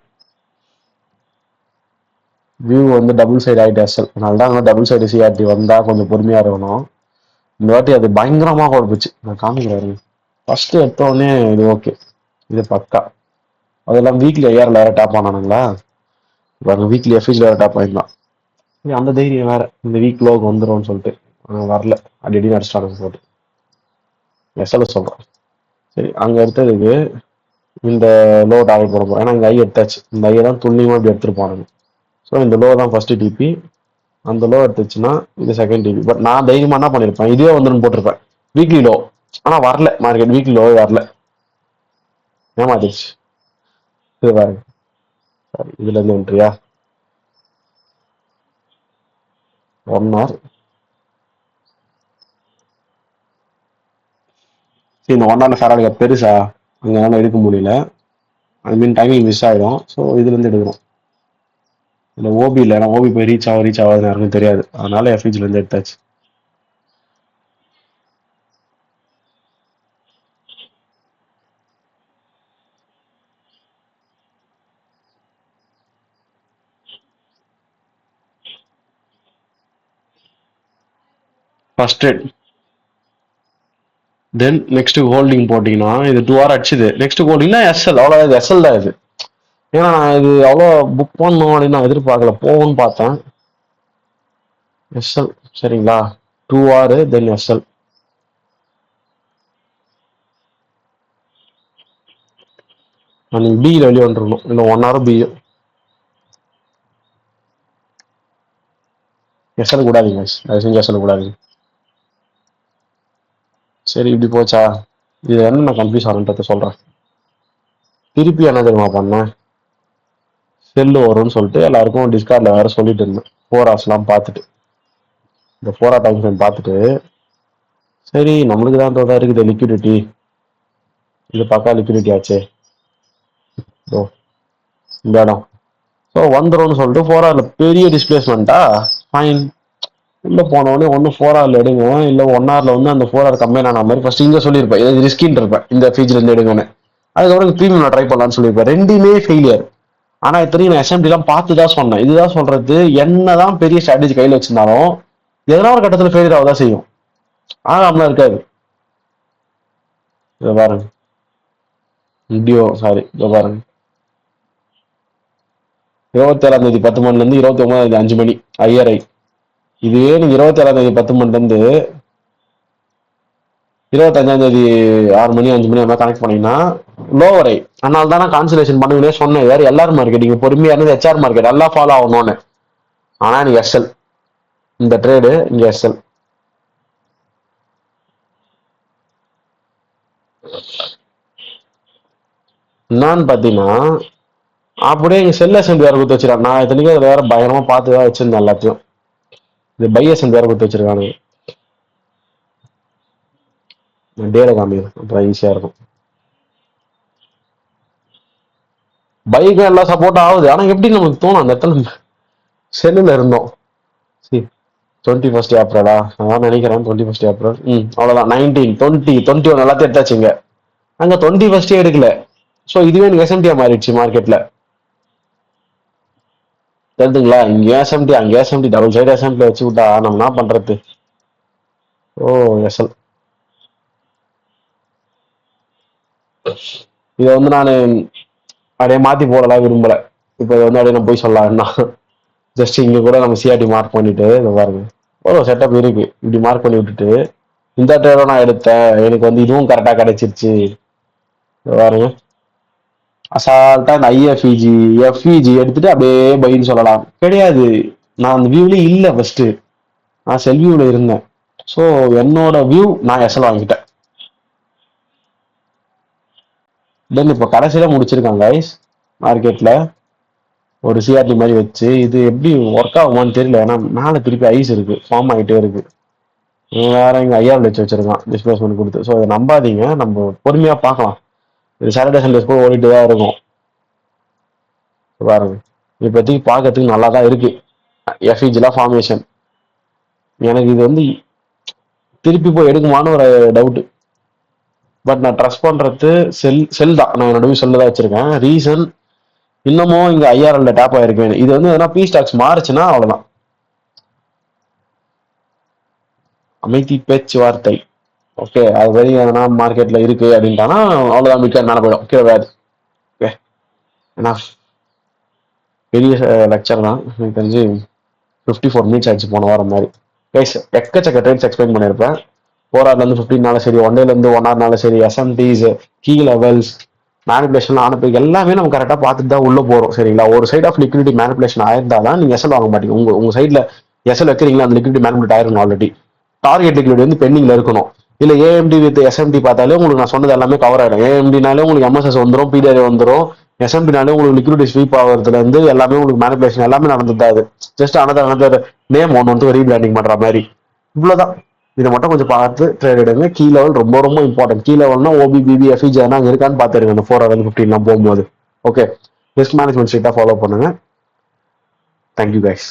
வியூ வந்து டபுள் சைடு ஆயிட்டு எஸ்எல், அதனால தான் டபுள் சைடு சிஆர்டி வந்தா கொஞ்சம் பொறுமையா இருக்கணும். இந்த வாட்டி அது பயங்கரமா குழப்பிச்சு. நான் காமிக்கிறேன். ஃபர்ஸ்ட் எடுத்த உடனே இது ஓகே, இது பக்கா. அதெல்லாம் வீக்லி ஐஆர்எல் வேற டாப் ஆனானுங்களா, வீக்லி எஃபிஜில் வேற டாப் ஆயிருந்தான். அந்த தைரியம் வேற, இந்த வீக் லோக்கு வந்துரும்னு சொல்லிட்டு வரல, அடி அடிச்சிட்டாங்க போட்டு. எஸ்எல் சொல்றேன். சரி அங்க எடுத்ததுக்கு இந்த லோ டார்கெட் போட போறோம், ஏன்னா இங்க ஐ எடுத்தாச்சு. இந்த ஐயை தான் துல்லியமா இப்படி எடுத்துருப்பானுங்க. ஸோ இந்த லோ தான் ஃபர்ஸ்ட் டிபி. அந்த லோ எடுத்துச்சுன்னா இது செகண்ட் டிபி. பட் நான் தைரியமா என்ன பண்ணிருப்பேன், இதே வந்துடும் போட்டிருப்பேன் வீக்லி லோ. ஆனா வரல, மார்க்கெட் வீக்லி லோ வரல, ஏமாத்திடுச்சு. இது பாருங்க, சாரி இதுல இருந்து என்ட்ரியா 1 hour. சரி இந்த 1 hourல ஃபேராக பெருசா அங்கனால எடுக்க முடியல. ஐ மீன் டைமிங் மிஸ் ஆயிடும். ஸோ இதுல இருந்து எடுக்கிறோம். இல்லை ஓபி இல்லை, ஏன்னா ஓபி போய் ரீச் ஆகாதுன்னு யாருக்கும் தெரியாது, அதனால எஃபிஜில இருந்து எடுத்தாச்சு. First trade. Then next holding போட்டீங்கன்னா இது 2 hour அடிச்சுது. நெக்ஸ்ட் ஹோல்டிங்னா எஸ்எல், அவ்வளோ இது எஸ்எல் தான் இது. ஏன்னா நான் இது அவ்வளோ புக் பண்ணணும் அப்படின்னு நான் எதிர்பார்க்கல, போகும்னு பார்த்தேன். எஸ்எல் சரிங்களா, 2 hour தென் எஸ்எல். நீங்கள் பியில் வெளியே வந்துருக்கணும், இல்லை 1 hour பி. எஸ்எல் கூடாதுங்க, அது செஞ்சு எஸ்எல் கூடாது. சரி இப்படி போச்சா, இது என்ன நான் கன்ஃபியூஸ் ஆகிறேன்றத சொல்கிறேன். திருப்பி என்ன தெரியுமா பண்ணேன், செல்லு வரும்னு சொல்லிட்டு எல்லாருக்கும் டிஸ்கார்டில் வேறு சொல்லிட்டு இருந்தேன். 4 hours பார்த்துட்டு, இந்த 4 hour டைம் ஃப்ரேம் பார்த்துட்டு, சரி நம்மளுக்கு தான் தான் இருக்குது லிக்விடிட்டி, இது பக்கா லிக்விடிட்டி ஆச்சு ஓ இந்த இடம். ஸோ வந்துடும்னு சொல்லிட்டு 4 hour பெரிய டிஸ்பிளேஸ்மெண்ட்டா, ஃபைன். உள்ள போனவொடனே ஒன்று 4 hour எடுங்க, இல்லை 1 hour வந்து அந்த 4 hour கம்பைன் ஆன மாதிரி ஃபர்ஸ்ட் இங்கே சொல்லியிருப்பேன், இது ரிஸ்கின்னு இருப்பேன் இந்த ஃபீச்சர்லேருந்து எடுங்கன்னு. அதுக்கப்புறம் ப்ரீமியம் ட்ரை பண்ணலான்னு சொல்லியிருப்பேன், ரெண்டுமே ஃபெயிலியர். ஆனால் இத்தனையும் நான் எஸ்எம்டிலாம் பார்த்து தான் சொன்னேன். இதுதான் சொல்றது, என்னதான் பெரிய ஸ்ட்ராட்டஜி கையில் வச்சிருந்தாலும் எதனா ஒரு கட்டத்தில் ஃபெயிலியர் ஆகதான் செய்யும், ஆகாமலாம் இருக்காது. இதை பாருங்க, வீடியோ சாரி, இதை பாருங்க, 27 10 மணிலேருந்து 29 5 மணி ஐஆர்ஐ. இதுவே நீங்க 27 10 மணிலேருந்து 25 6 மணி 5 மணி அந்த கனெக்ட் பண்ணீங்கன்னா லோவரை. அதனால தான் நான் கான்சன்ட்ரேஷன் பண்ணுவீங்களே சொன்னேன், வேறு எல்லாரும் மார்க்கெட்டிங் பொறுமையா இருந்து ஹெச்ஆர் மார்க்கெட் எல்லாம் ஃபாலோ ஆகணும்னு. ஆனா நீங்க எஸ்எல், இந்த ட்ரேடு இங்க எஸ்எல். என்னன்னு பாத்தீங்கன்னா அப்படியே இங்க செல் எஸ்எம்பி வேற கொடுத்து வச்சிருக்காங்க. நான் இத்தனைக்கும் அதை வேற பயங்கரமா பார்த்து தான் வச்சிருந்தேன் எல்லாத்தையும். இது பை எஸ்எம்பி வேற கொடுத்து வச்சிருக்காங்க. டேல காமிக்கும், அப்புறம் ஈஸியா இருக்கும். பைக்கு எல்லாம் சப்போர்ட் ஆகுது, ஆனா எப்படி நமக்கு தோணும் அந்த இடத்துல செல்லுல இருந்தோம். சி 21 ஏப்ரலா, அதான் நினைக்கிறேன் 21 ஏப்ரல். அவ்வளவுதான். 19 20 21 எல்லாத்தையும் எடுத்தாச்சுங்க. அங்க 21 எடுக்கல. ஸோ இதுவே எனக்கு எஸ்எம்டியா மாறிடுச்சு மார்க்கெட்ல, தெரியுதுங்களா? இங்க எஸ்எம்டி அங்க எஸ்எம்டி டபுள் சைடு எஸ்எம்டி வச்சு விட்டா நம்ம என்ன பண்றது? ஓ எஸ்எல், இதை வந்து நான் அப்படியே மாத்தி போடலாம் விரும்பல. இப்போ இதை வந்து அப்படியே நான் போய் சொல்லலாம்னா ஜஸ்ட் இங்க கூட நம்ம சிஆர்டி மார்க் பண்ணிட்டு இதை பாருங்க, ஒரு செட்டப் இருக்கு. இப்படி மார்க் பண்ணி விட்டுட்டு இந்த ட்ரேடோ நான் எடுத்தேன், எனக்கு வந்து இதுவும் கரெக்டா கிடைச்சிருச்சு. பாருங்க, அசால்ட்டா இந்த ஐஎஃப்இஜி எஃப்இஜி எடுத்துட்டு அப்படியே பைன்னு சொல்லலாம். கிடையாது, நான் அந்த வியூலயே இல்லை ஃபர்ஸ்ட், நான் செல் வியூல இருந்தேன். ஸோ என்னோட வியூ நான் எஸ்எல் வாங்கிட்டேன். தென் இப்போ கடைசியில முடிச்சிருக்காங்க கைஸ் மார்க்கெட்ல ஒரு சிஆர்டி மாதிரி வச்சு. இது எப்படி ஒர்க் ஆகுமான்னு தெரியல, ஏன்னா மேலே திருப்பி ஐஸ் இருக்கு, ஃபார்ம் ஆகிட்டே இருக்கு. வேற இங்க ஐஆர் வச்சு வச்சிருக்கான் டிஸ்பிளேஸ்மெண்ட் கொடுத்து. ஸோ அதை நம்பாதீங்க, நம்ம பொறுமையா பார்க்கலாம். இது சாட்டர்டே சண்டேஸ் கூட ஓடிட்டு தான் இருக்கும். பாருங்க, இப்போதைக்கு பார்க்கறதுக்கு நல்லா தான் இருக்கு எஃப்இஜிலாம் ஃபார்மேஷன். எனக்கு இது வந்து திருப்பி போய் எடுக்குமான்னு ஒரு டவுட். பட் நான் ட்ரஸ்ட் பண்றது செல் தான், நான் என்னோட செல்ல தான் வச்சிருக்கேன். ரீசன், இன்னமும் இங்க ஐஆர்எல்ல டேப் ஆயிருக்கு. இது வந்து எதனா பி ஸ்டாக்ஸ் மாறுச்சுன்னா அவ்வளவுதான், அமைதி பேச்சுவார்த்தை. ஓகே, அது வரை எதனா மார்க்கெட்ல இருக்கு அப்படின்ட்டானா அவ்வளவுதான், மிக்க மேல போயிடும், கீழே வேறு. ஓகே, ஏன்னா பெரிய லெக்சர் தான் எனக்கு தெரிஞ்சு. 54 மினிட்ஸ் ஆயிடுச்சு போன வாரம் மாதிரி. கைஸ் எக்கச்சக்க ட்ரேட்ஸ் எக்ஸ்பிளைன் பண்ணியிருப்பேன். 4 hourலேருந்து 15 சரி, 1 டேலேருந்து 1 hour சரி, எஸ்எம்டிஸ் கீ லெவல்ஸ் மேனிபுலேஷன் ஆனப்போ எல்லாமே நம்ம கரெக்டாக பார்த்துட்டு தான் உள்ள போறோம். சரிங்களா, ஒரு சைட் ஆஃப் லிக்விடிட்டி மேனிபுலேஷன் ஆயிருந்தா தான் நீங்க எஸ்எல் வாங்க மாட்டீங்க. உங்க சைட்ல எஸ்எல் வைக்கிறீங்களா, அந்த லிக்விடிட்டி மேனிபுலேட் ஆயிருக்கணும் ஆல்ரெடி. டார்கெட் லிக்விடிட்டி வந்து பெண்டிங்ல இருக்கணும். இல்ல ஏஎம்டி வித் எஸ்எம்டி பார்த்தாலே உங்களுக்கு நான் சொன்னது எல்லாமே கவர் ஆயிடும். ஏஎம்டினாலே உங்களுக்கு எம்எஸ்எஸ் வந்துடும், பிடிஆர் வந்துடும். எஸ்எம்பினாலே உங்களுக்கு லிக்விடிட்டி ஸ்வீப் ஆகிறதுல இருந்து எல்லாமே உங்களுக்கு மேனிபுலேஷன் எல்லாமே நடந்துட்டாது. ஜஸ்ட் அனதர் நேம் ஒன்று வந்து ரீபிராண்டிங் பண்ற மாதிரி, இவ்வளவுதான். இதை மட்டும் கொஞ்சம் பார்த்து ட்ரேட் எடுங்க. கீ லெவல் ரொம்ப ரொம்ப இம்பார்ட்டன்ட். கீ லெவல்னா ஓபி பிபி எஃப்இஜி அங்கே இருக்கான்னு பார்த்துருங்க அந்த 4 hour 15 போகும்போது. ஓகே, ரிஸ்க் மேனேஜ்மெண்ட் ஸ்ட்ரிக்டா ஃபாலோ பண்ணுங்க. Thank you guys.